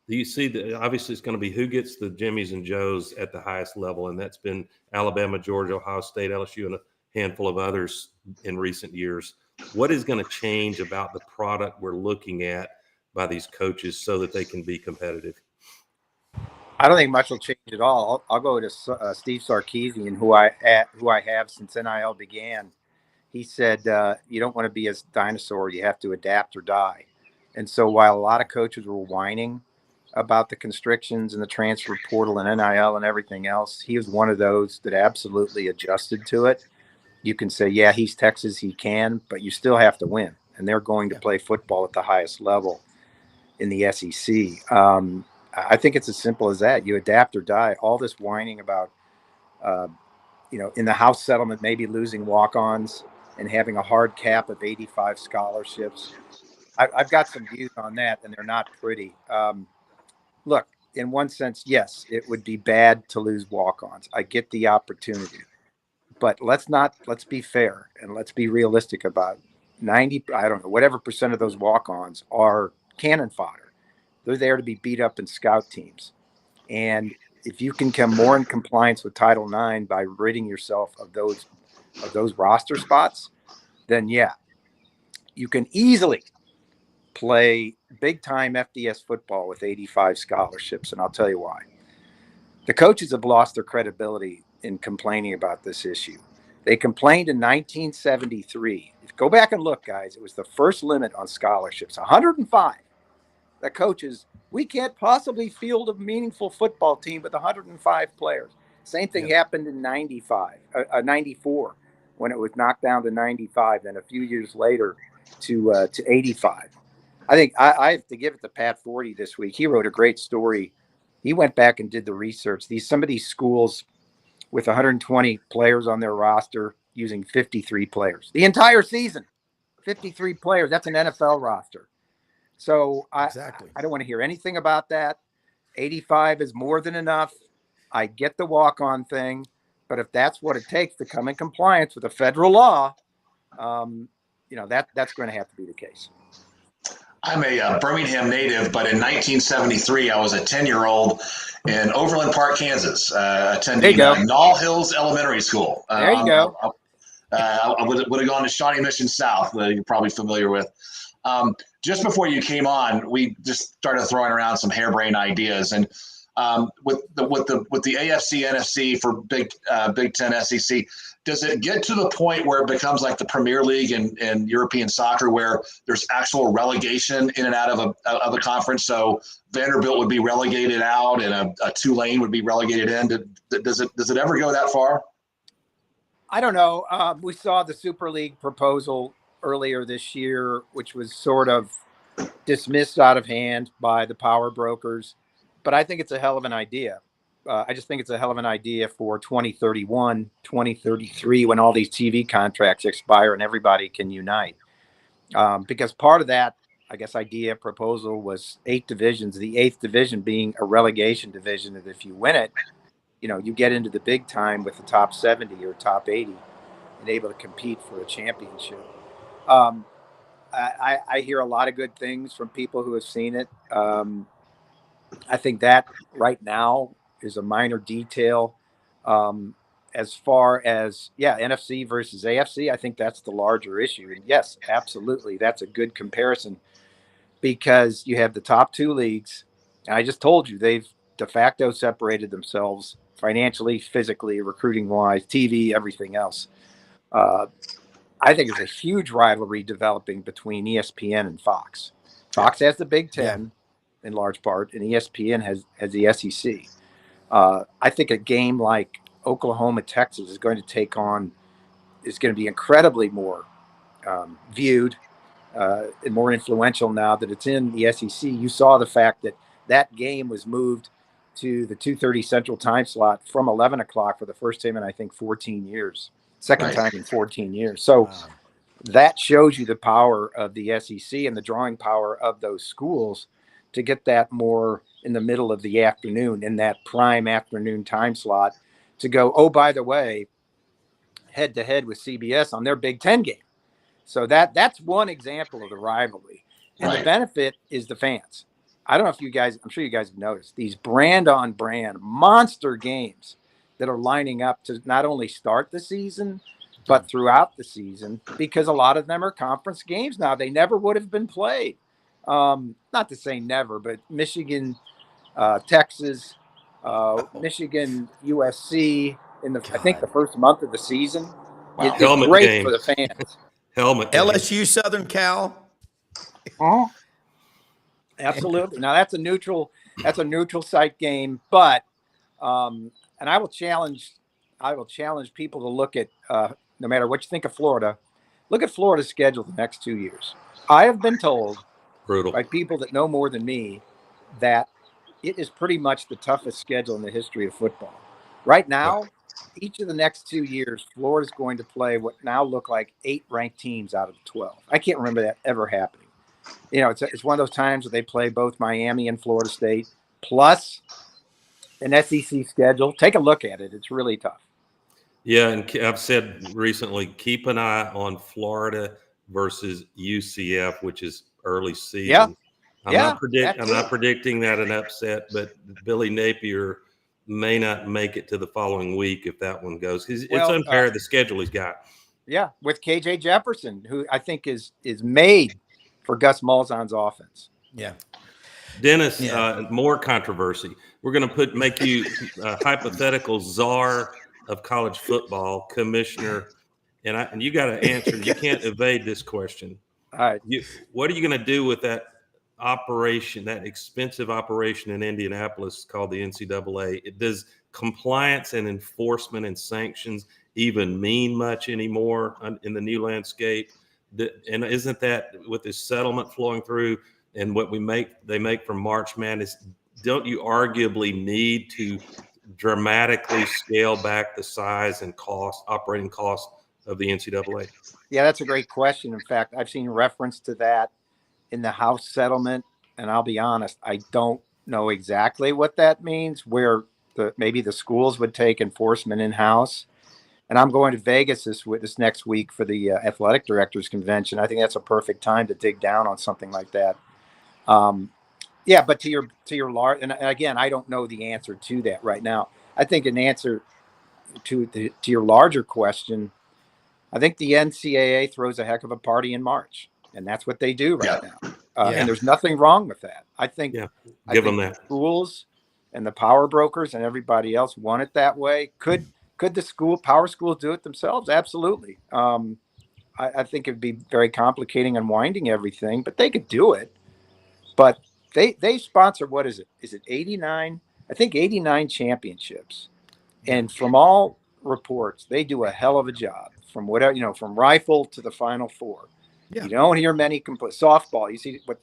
Speaker 5: Do you see that? Obviously, it's going to be who gets the Jimmies and Joes at the highest level, and that's been Alabama, Georgia, Ohio State, LSU, and a handful of others in recent years. What is going to change about the product we're looking at by these coaches so that they can be competitive?
Speaker 6: I don't think much will change at all. I'll go to Steve Sarkisian, who I have since NIL began. He said, you don't want to be a dinosaur. You have to adapt or die. And so while a lot of coaches were whining about the constrictions and the transfer portal and NIL and everything else, he was one of those that absolutely adjusted to it. You can say, yeah, he's Texas, he can, but you still have to win. And they're going to play football at the highest level in the SEC. I think it's as simple as that. You adapt or die. All this whining about, in the House settlement, maybe losing walk-ons and having a hard cap of 85 scholarships. I've got some views on that, and they're not pretty. Look, in one sense, yes, it would be bad to lose walk-ons. I get the opportunity. But let's be fair and let's be realistic about 90, I don't know, whatever percent of those walk-ons are cannon fodder. They're there to be beat up in scout teams. And if you can come more in compliance with Title IX by ridding yourself of those roster spots, then yeah, you can easily play big-time FDS football with 85 scholarships. And I'll tell you why. The coaches have lost their credibility in complaining about this issue. They complained in 1973. Go back and look, guys. It was the first limit on scholarships, 105. The coaches, we can't possibly field a meaningful football team with 105 players. Same thing happened in 94, when it was knocked down to 95, and a few years later to 85. I think I have to give it to Pat Forty this week. He wrote a great story. He went back and did the research. Some of these schools with 120 players on their roster using 53 players. The entire season, 53 players. That's an NFL roster. So I don't want to hear anything about that. 85 is more than enough. I get the walk-on thing, but if that's what it takes to come in compliance with a federal law, that's going to have to be the case.
Speaker 4: I'm a Birmingham native, but in 1973, I was a 10-year-old in Overland Park, Kansas, attending Knoll Hills Elementary School.
Speaker 6: There you go.
Speaker 4: I would have gone to Shawnee Mission South, that you're probably familiar with. Just before you came on, we just started throwing around some harebrained ideas, and with the AFC, NFC for Big Ten, SEC. Does it get to the point where it becomes like the Premier League and European soccer, where there's actual relegation in and out of a conference? So Vanderbilt would be relegated out, and a Tulane would be relegated in. Does it ever go that far?
Speaker 6: I don't know. We saw the Super League proposal earlier this year, which was sort of dismissed out of hand by the power brokers. But I think it's a hell of an idea. I just think it's a hell of an idea for 2031, 2033, when all these TV contracts expire and everybody can unite. Because part of that, I guess, idea proposal was 8 divisions, the 8th division being a relegation division. And if you win it, you get into the big time with the top 70 or top 80 and able to compete for a championship. I hear a lot of good things from people who have seen it. I think that right now is a minor detail. As far as, NFC versus AFC, I think that's the larger issue. And yes, absolutely, that's a good comparison, because you have the top 2 leagues. And I just told you, they've de facto separated themselves financially, physically, recruiting-wise, TV, everything else. I think there's a huge rivalry developing between ESPN and Fox. Fox has the Big Ten in large part, and ESPN has the SEC. I think a game like Oklahoma, Texas is going to be incredibly more viewed and more influential now that it's in the SEC. You saw the fact that game was moved to the 2:30 Central Time slot from 11 o'clock for the first time in, I think, 14 years. Second time in 14 years. So that shows you the power of the SEC and the drawing power of those schools to get that more in the middle of the afternoon, in that prime afternoon time slot, to go, oh, by the way, head to head with CBS on their Big Ten game. So that's one example of the rivalry. And the benefit is the fans. I don't know if you guys, I'm sure you guys have noticed these brand on brand monster games that are lining up to not only start the season, but throughout the season, because a lot of them are conference games now. They never would have been played. Not to say never, but Michigan, Texas, Michigan, USC in I think the first month of the season. It's great game for the fans.
Speaker 1: LSU, Southern Cal.
Speaker 6: Absolutely. Now that's a neutral site game, but and I will challenge people to look at no matter what you think of Florida, look at Florida's schedule the next 2 years. I have been told by people that know more than me that it is pretty much the toughest schedule in the history of football. Right now, each of the next 2 years, Florida's going to play what now look like 8 ranked teams out of 12. I can't remember that ever happening. It's one of those times where they play both Miami and Florida State, plus an SEC schedule. Take a look at it. It's really tough.
Speaker 5: Yeah, and I've said recently, keep an eye on Florida versus UCF, which is early season. I'm not predicting that an upset, but Billy Napier may not make it to the following week if that one goes. It's unfair, the schedule he's got.
Speaker 6: Yeah, with KJ Jefferson, who I think is made for Gus Malzahn's offense.
Speaker 1: Yeah.
Speaker 5: Dennis, more controversy. We're going to make you a hypothetical czar of college football, commissioner, and you got to answer. You can't evade this question.
Speaker 6: All right.
Speaker 5: What are you going to do with that operation, that expensive operation in Indianapolis called the NCAA? Does compliance and enforcement and sanctions even mean much anymore in the new landscape? And isn't that with this settlement flowing through and what they make from March Madness, don't you arguably need to dramatically scale back the size and operating cost of the NCAA?
Speaker 6: Yeah, that's a great question. In fact, I've seen reference to that in the House settlement, and I'll be honest, I don't know exactly what that means, where maybe the schools would take enforcement in-house. And I'm going to Vegas this next week for the athletic directors convention. I think that's a perfect time to dig down on something like that. Yeah, but to your large, and again, I don't know the answer to that right now. I think an answer to your larger question, I think the NCAA throws a heck of a party in March, and that's what they do right now. And there's nothing wrong with that. I think
Speaker 5: them that.
Speaker 6: The schools and the power brokers and everybody else want it that way. Could the power schools do it themselves? Absolutely. I think it'd be very complicating and winding everything, but they could do it. But they sponsor, what is it? Is it 89? I think 89 championships. And from all reports, they do a hell of a job from whatever, from rifle to the Final Four. You don't hear many complaints. Softball, you see what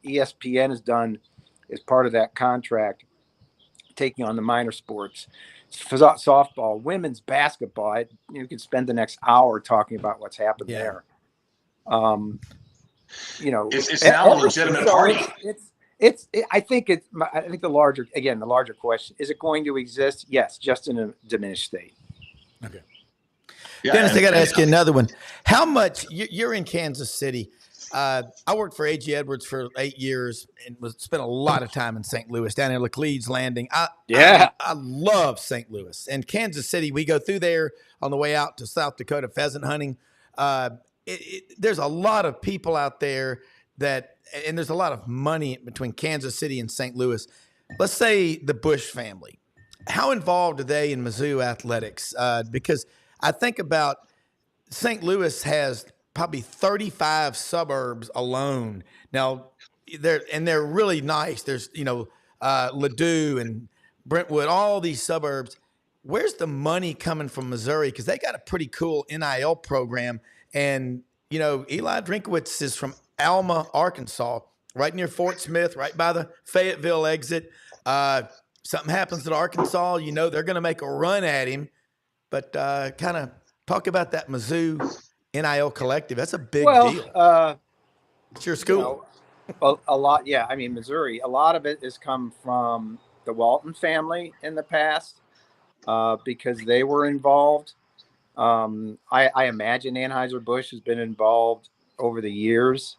Speaker 6: ESPN has done as part of that contract, taking on the minor sports. Softball, women's basketball, you could spend the next hour talking about what's happened there.
Speaker 4: It's now a legitimate party.
Speaker 6: I think the larger question, is it going to exist? Yes, just in a diminished state.
Speaker 1: Okay. Yeah, Dennis, I got to ask you another one. How much you're in Kansas City? I worked for A.G. Edwards for 8 years and spent a lot of time in St. Louis, down in Laclede's Landing. I love St. Louis and Kansas City. We go through there on the way out to South Dakota pheasant hunting. There's a lot of people out there and there's a lot of money between Kansas City and St. Louis. Let's say the Bush family. How involved are they in Mizzou athletics? Because I think about St. Louis has probably 35 suburbs alone. Now, they're really nice. There's, Ladue and Brentwood, all these suburbs. Where's the money coming from Missouri? Because they got a pretty cool NIL program. And, Eli Drinkowitz is from Alma, Arkansas, right near Fort Smith, right by the Fayetteville exit. Something happens at Arkansas, they're going to make a run at him. But kind of talk about that Mizzou NIL collective. That's a big deal. It's your school.
Speaker 6: A lot. Yeah. I mean, Missouri, a lot of it has come from the Walton family in the past because they were involved. I imagine Anheuser-Busch has been involved over the years.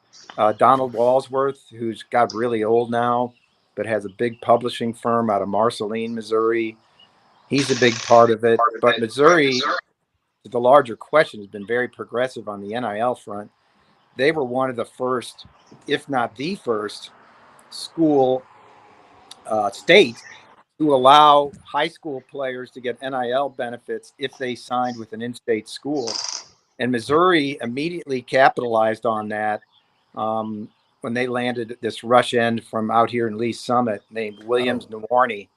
Speaker 6: Donald Walsworth, who's got really old now, but has a big publishing firm out of Marceline, Missouri. He's a big part of it. But Missouri, the larger question, has been very progressive on the NIL front. They were one of the first, if not the first, school state to allow high school players to get NIL benefits if they signed with an in-state school. And Missouri immediately capitalized on that when they landed this rush end from out here in Lee Summit named Williams Nwarney,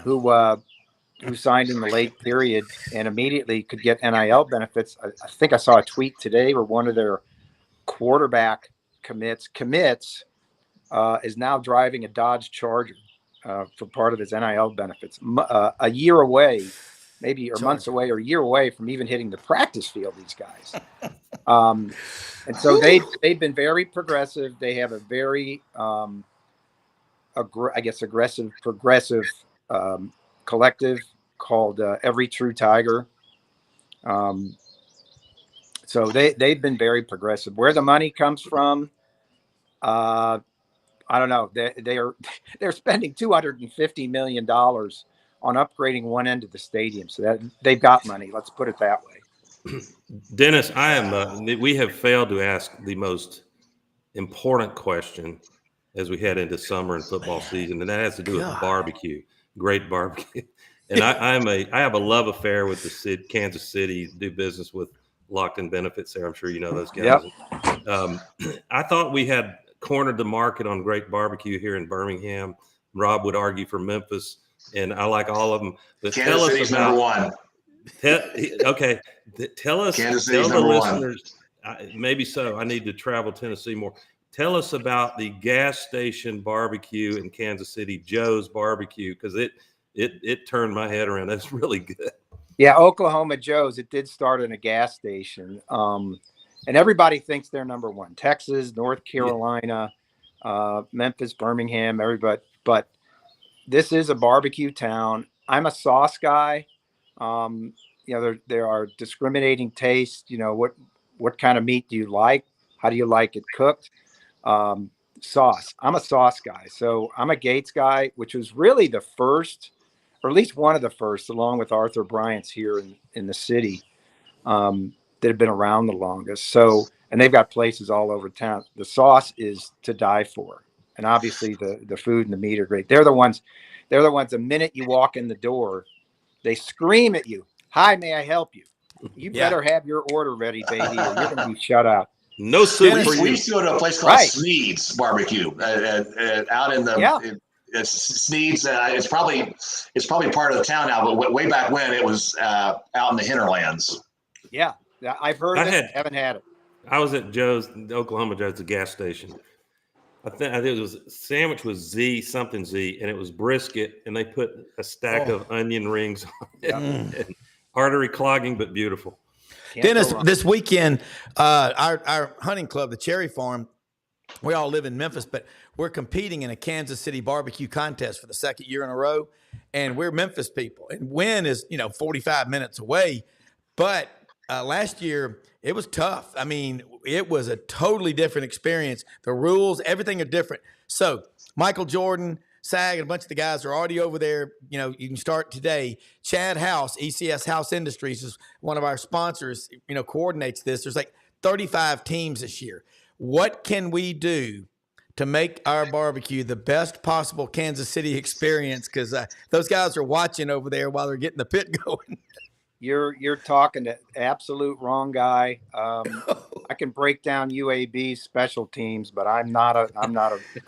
Speaker 6: who signed in the late period and immediately could get NIL benefits. I think I saw a tweet today where one of their quarterback commits is now driving a Dodge Charger for part of his NIL benefits. A year away, maybe, or months away, or a year away from even hitting the practice field, these guys. And so they've been very progressive. They have a very, aggressive, progressive collective called Every True Tiger. So they've been very progressive. Where the money comes from, I don't know. They're spending $250 million on upgrading one end of the stadium. So that they've got money. Let's put it that way.
Speaker 5: Dennis, we have failed to ask the most important question as we head into summer and football season, and that has to do with barbecue. Great barbecue. And I have a love affair with the Kansas City, do business with Lockton Benefits there. I'm sure you know those guys. Yep. I thought we had cornered the market on great barbecue here in Birmingham. Rob would argue for Memphis, and I like all of them. But
Speaker 4: Kansas City's number one.
Speaker 5: Tell us,
Speaker 4: Kansas City's
Speaker 5: tell the
Speaker 4: number
Speaker 5: listeners, maybe so. I need to travel Tennessee more. Tell us about the gas station barbecue in Kansas City, Joe's Barbecue, because it turned my head around. That's really good.
Speaker 6: Yeah, Oklahoma Joe's. It did start in a gas station, and everybody thinks they're number one. Texas, North Carolina, Memphis, Birmingham, everybody. But this is a barbecue town. I'm a sauce guy. There are discriminating tastes. What kind of meat do you like? How do you like it cooked? Sauce. I'm a sauce guy. So I'm a Gates guy, which was really the first, or at least one of the first, along with Arthur Bryant's here in the city, that have been around the longest. So, and they've got places all over town. The sauce is to die for. And obviously the food and the meat are great. They're the ones, the minute you walk in the door, they scream at you. Hi, may I help you? You better have your order ready, baby, or you're going to be shut out.
Speaker 5: No soup for you.
Speaker 4: We used to go to a place called Sneed's Barbecue out in the Sneed's. It's probably part of the town now, but way back when it was out in the hinterlands.
Speaker 6: Yeah, I've heard of it. Haven't had it.
Speaker 5: I was at Joe's, Oklahoma Joe's, the gas station. I think it was sandwich was Z, and it was brisket, and they put a stack of onion rings on it. And artery clogging, but beautiful.
Speaker 1: Dennis, this weekend, our hunting club, the Cherry Farm, we all live in Memphis, but we're competing in a Kansas City barbecue contest for the second year in a row, and we're Memphis people. And Wynn is 45 minutes away, but last year it was tough. I mean, it was a totally different experience. The rules, everything are different. So Michael Jordan, SAG, and a bunch of the guys are already over there. You can start today. Chad House, ECS House Industries, is one of our sponsors, coordinates this. There's like 35 teams this year. What can we do to make our barbecue the best possible Kansas City experience? Because those guys are watching over there while they're getting the pit going.
Speaker 6: You're talking to absolute wrong guy. I can break down UAB's special teams, but I'm not a.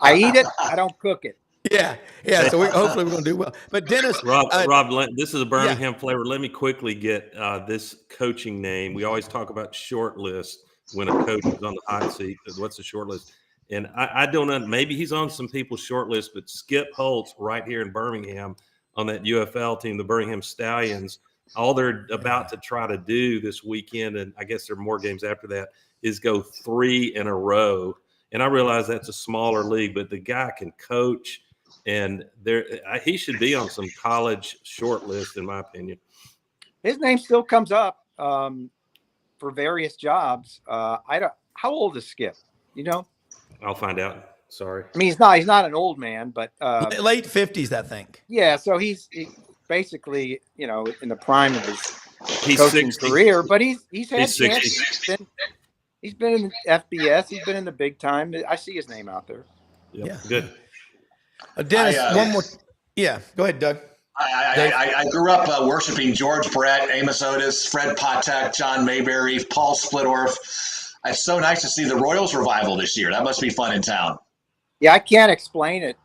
Speaker 6: I eat it. I don't cook it.
Speaker 1: Yeah. So hopefully we're going to do well. But Dennis,
Speaker 5: Rob, this is a Birmingham flavor. Let me quickly get this coaching name. We always talk about short list when a coach is on the hot seat. What's the short list? And I don't know. Maybe he's on some people's short list, but Skip Holtz right here in Birmingham on that UFL team, the Birmingham Stallions. All they're about to try to do this weekend, and I guess there are more games after that, is go 3 in a row. And I realize that's a smaller league, but the guy can coach, and he should be on some college short list, in my opinion.
Speaker 6: His name still comes up for various jobs. How old is Skip?
Speaker 5: I'll find out. Sorry.
Speaker 6: I mean, he's not an old man, but
Speaker 1: late 50s, I think.
Speaker 6: Yeah, so he's basically, in the prime of his coaching
Speaker 5: 60.
Speaker 6: career, but he's had
Speaker 5: 60.
Speaker 6: He's been in FBS. He's been in the big time. I see his name out there.
Speaker 5: Yep. Yeah, good.
Speaker 1: Dennis, one more. Yeah, go ahead, Doug.
Speaker 4: I grew up worshiping George Brett, Amos Otis, Fred Patek, John Mayberry, Paul Splittorff. It's so nice to see the Royals revival this year. That must be fun in town.
Speaker 6: Yeah, I can't explain it.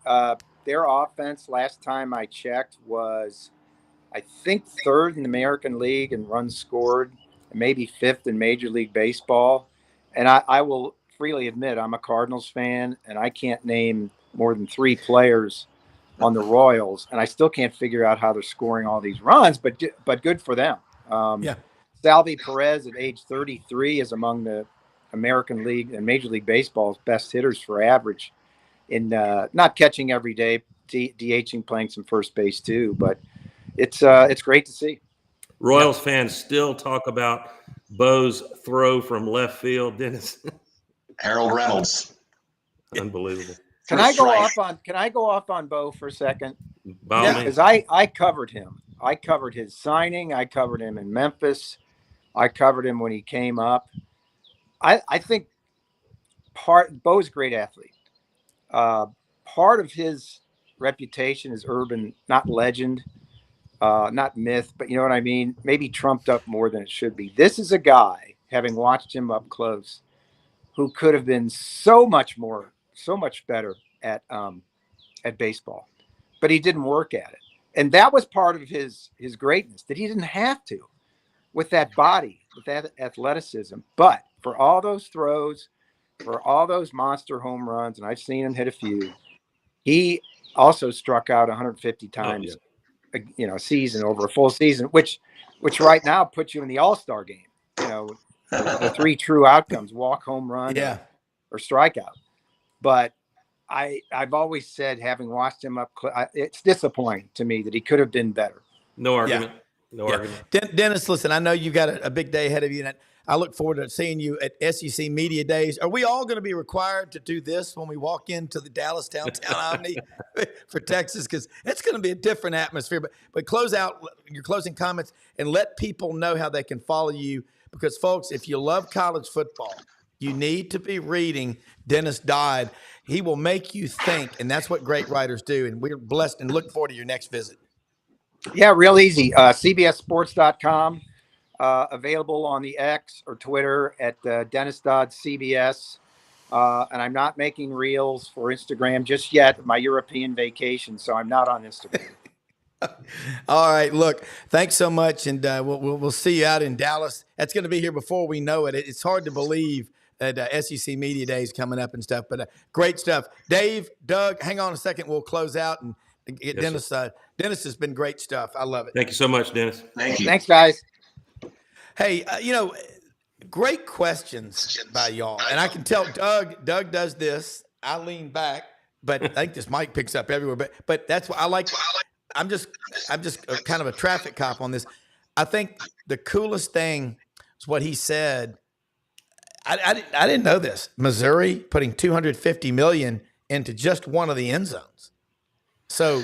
Speaker 6: Their offense, last time I checked, was, I think, 3rd in the American League in runs scored, and maybe 5th in Major League Baseball. And I will freely admit I'm a Cardinals fan, and I can't name more than 3 players on the Royals, and I still can't figure out how they're scoring all these runs, but good for them. Salvi Perez at age 33 is among the American League and Major League Baseball's best hitters for average in not catching every day, DHing, playing some first base too, but it's great to see.
Speaker 5: Royals fans still talk about Bo's throw from left field, Dennis.
Speaker 4: Harold Reynolds.
Speaker 5: Unbelievable.
Speaker 6: Can I go off on Bo for a second? Because I covered him. I covered his signing. I covered him in Memphis. I covered him when he came up. I think Bo's a great athlete. Part of his reputation is urban, not legend, not myth, but you know what I mean? Maybe trumped up more than it should be. This is a guy, having watched him up close, who could have been so much better at baseball, but he didn't work at it. And that was part of his greatness, that he didn't have to with that body, with that athleticism. But for all those throws, for all those monster home runs, and I've seen him hit a few, he also struck out 150 times, a season, over a full season, which right now puts you in the All-Star game. The 3 true outcomes: walk, home run, or strikeout. But I've always said, having watched him up, it's disappointing to me that he could have been better.
Speaker 5: No argument. No argument.
Speaker 1: Dennis, listen, I know you've got a big day ahead of you, and I look forward to seeing you at SEC Media Days. Are we all going to be required to do this when we walk into the Dallas Downtown Omni for Texas? Because it's going to be a different atmosphere. But close out your closing comments and let people know how they can follow you. Because, folks, if you love college football, you need to be reading Dennis Dodd. He will make you think, and that's what great writers do. And we're blessed and look forward to your next visit.
Speaker 6: Yeah, real easy. CBSSports.com. Available on the X or Twitter at Dennis Dodd CBS. And I'm not making reels for Instagram just yet. My European vacation, so I'm not on Instagram.
Speaker 1: All right, look, thanks so much, and we'll see you out in Dallas. That's going to be here before we know it. It's hard to believe that SEC Media Day is coming up and stuff, but great stuff. Dave, Doug, hang on a second. We'll close out and get Dennis. Dennis has been great stuff. I love it.
Speaker 5: Thank you so much, Dennis.
Speaker 4: Thank you.
Speaker 6: Thanks, guys.
Speaker 1: Hey, great questions by y'all, and I can tell Doug does this. I lean back, but I think this mic picks up everywhere. But that's what I like. I'm just kind of a traffic cop on this. I think the coolest thing is what he said. I didn't know this. Missouri putting $250 million into just one of the end zones. So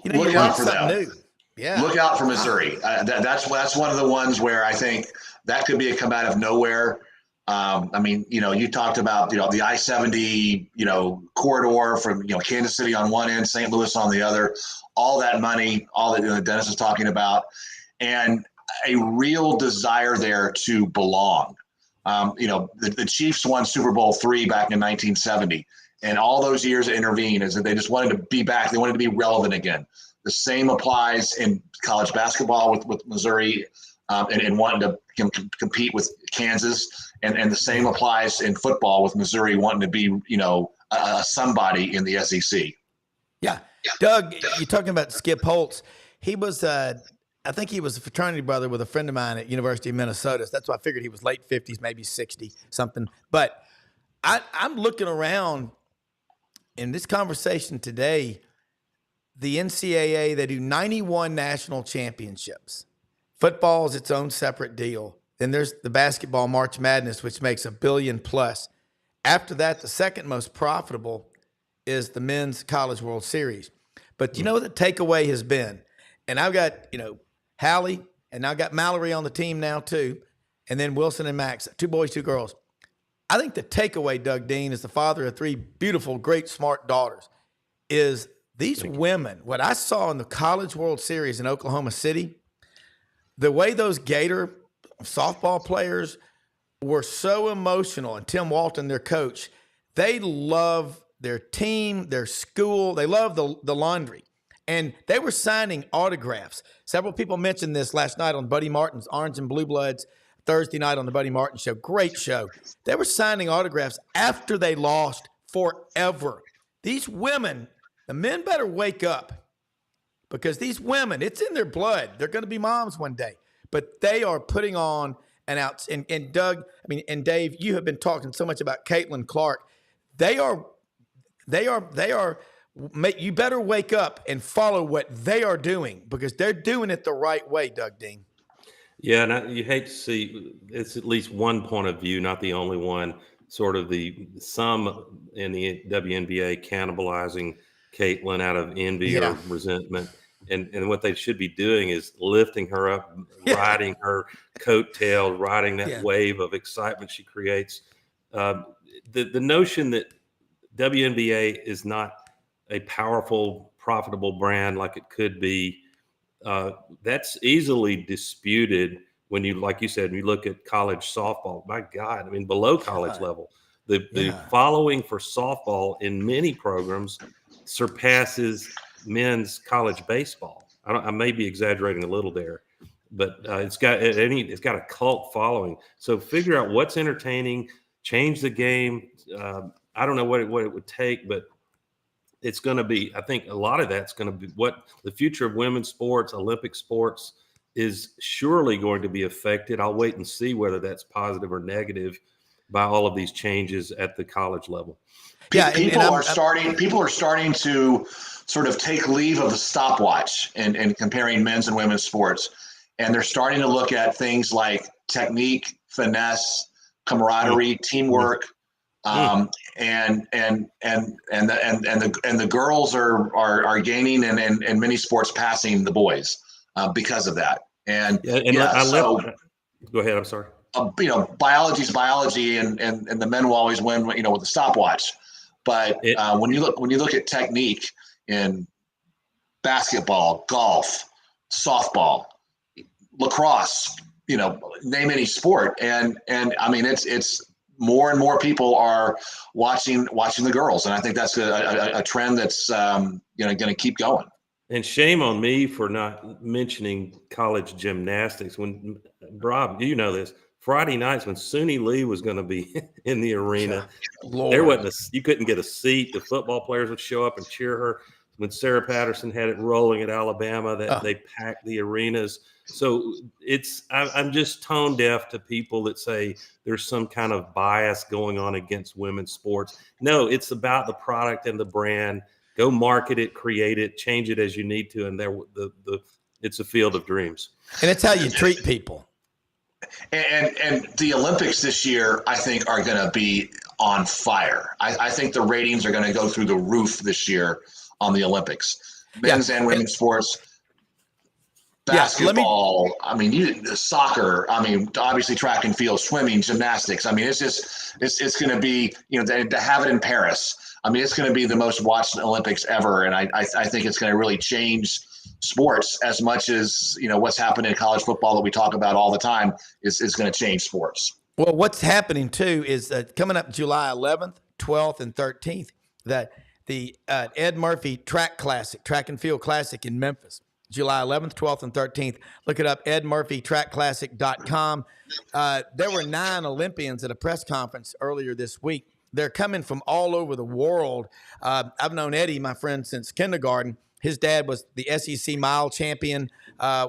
Speaker 1: you learn something new. Yeah.
Speaker 4: Look out for Missouri. That's one of the ones where I think that could be a come out of nowhere. You talked about, the I-70, corridor from, Kansas City on one end, St. Louis on the other, all that money, all that Dennis is talking about, and a real desire there to belong. The Chiefs won Super Bowl III back in 1970, and all those years that intervened is that they just wanted to be back. They wanted to be relevant again. The same applies in college basketball with Missouri and wanting to compete with Kansas. And the same applies in football with Missouri wanting to be, somebody in the SEC.
Speaker 1: Yeah. Doug, you're talking about Skip Holtz. He was, I think he was a fraternity brother with a friend of mine at University of Minnesota. So that's why I figured he was late 50s, maybe 60 something. But I'm looking around in this conversation today. The NCAA, they do 91 national championships. Football is its own separate deal. Then there's the basketball March Madness, which makes $1 billion plus. After that, the second most profitable is the Men's College World Series. But you know what the takeaway has been? And I've got, Hallie, and I've got Mallory on the team now too, and then Wilson and Max, 2 boys, 2 girls. I think the takeaway, Doug Dean, as the father of 3 beautiful, great, smart daughters, is these women, what I saw in the College World Series in Oklahoma City, the way those Gator softball players were so emotional, and Tim Walton, their coach, they love their team, their school. They love the laundry. And they were signing autographs. Several people mentioned this last night on Buddy Martin's Orange and Blue Bloods, Thursday night on the Buddy Martin Show. Great show. They were signing autographs after they lost forever. These women, the men better wake up, because these women, it's in their blood. They're going to be moms one day. But they are putting on an out. And Doug, and Dave, you have been talking so much about Caitlin Clark. They are. You better wake up and follow what they are doing, because they're doing it the right way, Doug Dean.
Speaker 5: Yeah, and you hate to see, it's at least one point of view, not the only one, sort of some in the WNBA cannibalizing Caitlin out of envy or resentment. And what they should be doing is lifting her up, riding her coattail, riding that wave of excitement she creates. The notion that WNBA is not a powerful, profitable brand like it could be, that's easily disputed when you, like you said, when you look at college softball. My God, below college level, the following for softball in many programs surpasses men's college baseball. I may be exaggerating a little there, but it's got a cult following. So figure out what's entertaining, change the game. I don't know what it would take, but it's going to be, I think a lot of that's going to be what the future of women's sports, Olympic sports, is surely going to be affected. I'll wait and see whether that's positive or negative. by all of these changes at the college level.
Speaker 1: Yeah,
Speaker 4: people are starting to sort of take leave of the stopwatch and comparing men's and women's sports, and they're starting to look at things like technique, finesse, camaraderie, teamwork, and the girls are gaining and many sports passing the boys because of that. And
Speaker 5: go ahead. I'm sorry.
Speaker 4: Biology's biology, and the men will always win, with the stopwatch. But when you look at technique in basketball, golf, softball, lacrosse, name any sport, and I mean it's more and more people are watching the girls, and I think that's a trend that's going to keep going.
Speaker 5: And shame on me for not mentioning college gymnastics. When Rob, you know this, Friday nights when Suni Lee was going to be in the arena, there wasn't you couldn't get a seat. The football players would show up and cheer her. When Sarah Patterson had it rolling at Alabama, they packed the arenas. So I'm just tone deaf to people that say there's some kind of bias going on against women's sports. No, it's about the product and the brand. Go market it, create it, change it as you need to, and it's a field of dreams.
Speaker 1: And it's how you treat people.
Speaker 4: And the Olympics this year, I think, are going to be on fire. I think the ratings are going to go through the roof this year on the Olympics. Men's and women's sports, basketball, soccer, obviously track and field, swimming, gymnastics. It's going to be, to have it in Paris. It's going to be the most watched Olympics ever. And I think it's going to really change sports as much as, what's happening in college football that we talk about all the time is going to change sports.
Speaker 1: Well, what's happening too is coming up July 11th, 12th, and 13th, that the Ed Murphy Track and Field Classic in Memphis, July 11th, 12th, and 13th. Look it up, edmurphytrackclassic.com. There were 9 Olympians at a press conference earlier this week. They're coming from all over the world. I've known Eddie, my friend, since kindergarten. His dad was the SEC mile champion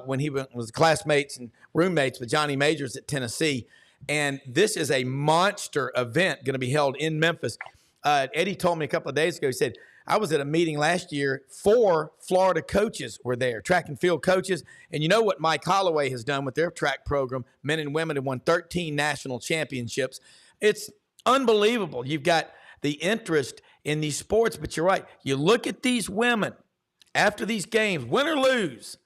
Speaker 1: when he was classmates and roommates with Johnny Majors at Tennessee. And this is a monster event going to be held in Memphis. Eddie told me a couple of days ago, he said, I was at a meeting last year, 4 Florida coaches were there, track and field coaches. And you know what Mike Holloway has done with their track program? Men and women have won 13 national championships. It's unbelievable. You've got the interest in these sports, but you're right. You look at these women after these games, win or lose,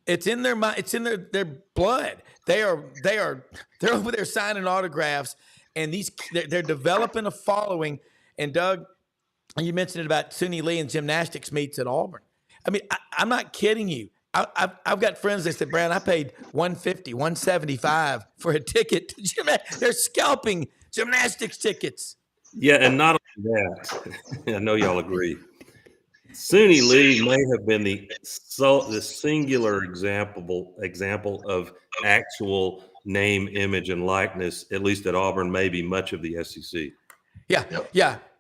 Speaker 1: it's in their mind, it's in their blood. They're over there signing autographs, and they're developing a following. And Doug, you mentioned it about Suni Lee and gymnastics meets at Auburn. I'm not kidding you. I've got friends that said, Browne, I paid $150, $175 for a ticket to gymnastics. They're scalping gymnastics tickets.
Speaker 5: Yeah, and not only that, I know y'all agree. Suni Lee may have been the singular example of actual name, image, and likeness, at least at Auburn, maybe much of the SEC.
Speaker 1: Yeah.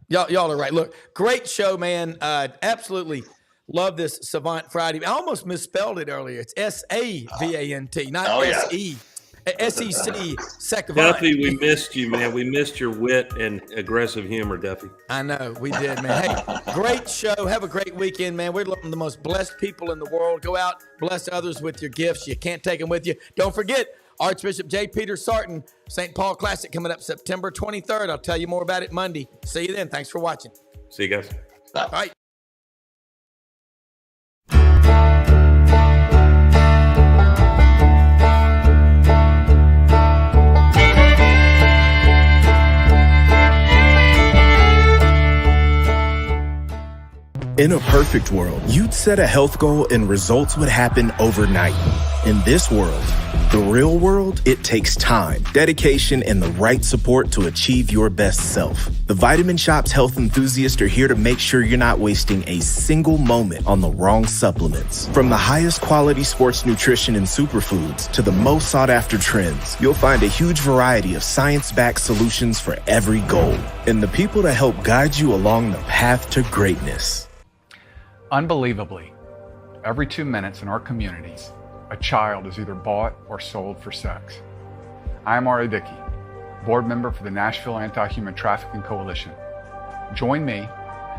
Speaker 1: Y'all are right. Look, great show, man. Absolutely love this Savant Friday. I almost misspelled it earlier. It's SAVANT, not SE. SEC Secavant.
Speaker 5: Duffy, we missed you, man. We missed your wit and aggressive humor, Duffy.
Speaker 1: I know, we did, man. Hey, great show. Have a great weekend, man. We're the most blessed people in the world. Go out, bless others with your gifts. You can't take them with you. Don't forget, Archbishop J. Peter Sarton, St. Paul Classic coming up September 23rd. I'll tell you more about it Monday. See you then. Thanks for watching.
Speaker 5: See you guys.
Speaker 1: All right.
Speaker 7: In a perfect world, you'd set a health goal and results would happen overnight. In this world, the real world, it takes time, dedication, and the right support to achieve your best self. The Vitamin Shop's health enthusiasts are here to make sure you're not wasting a single moment on the wrong supplements. From the highest quality sports nutrition and superfoods to the most sought after trends, you'll find a huge variety of science-backed solutions for every goal. And the people to help guide you along the path to greatness.
Speaker 8: Unbelievably, every 2 minutes in our communities, a child is either bought or sold for sex. I am R.A. Dickey, board member for the Nashville Anti-Human Trafficking Coalition. Join me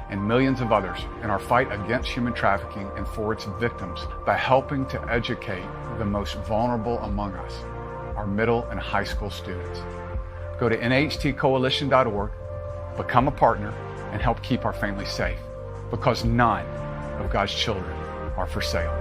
Speaker 8: and millions of others in our fight against human trafficking and for its victims by helping to educate the most vulnerable among us, our middle and high school students. Go to nhtcoalition.org, become a partner, and help keep our families safe, because none of God's children are for sale.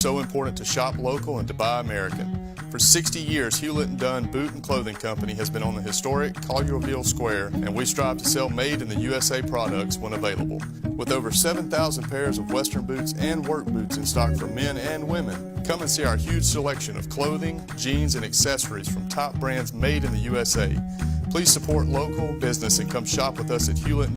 Speaker 9: So important to shop local and to buy American. For 60 years, Hewlett & Dunn Boot and Clothing Company has been on the historic Collierville Square, and we strive to sell made in the USA products when available. With over 7,000 pairs of Western boots and work boots in stock for men and women, come and see our huge selection of clothing, jeans, and accessories from top brands made in the USA. Please support local business and come shop with us at Hewlett &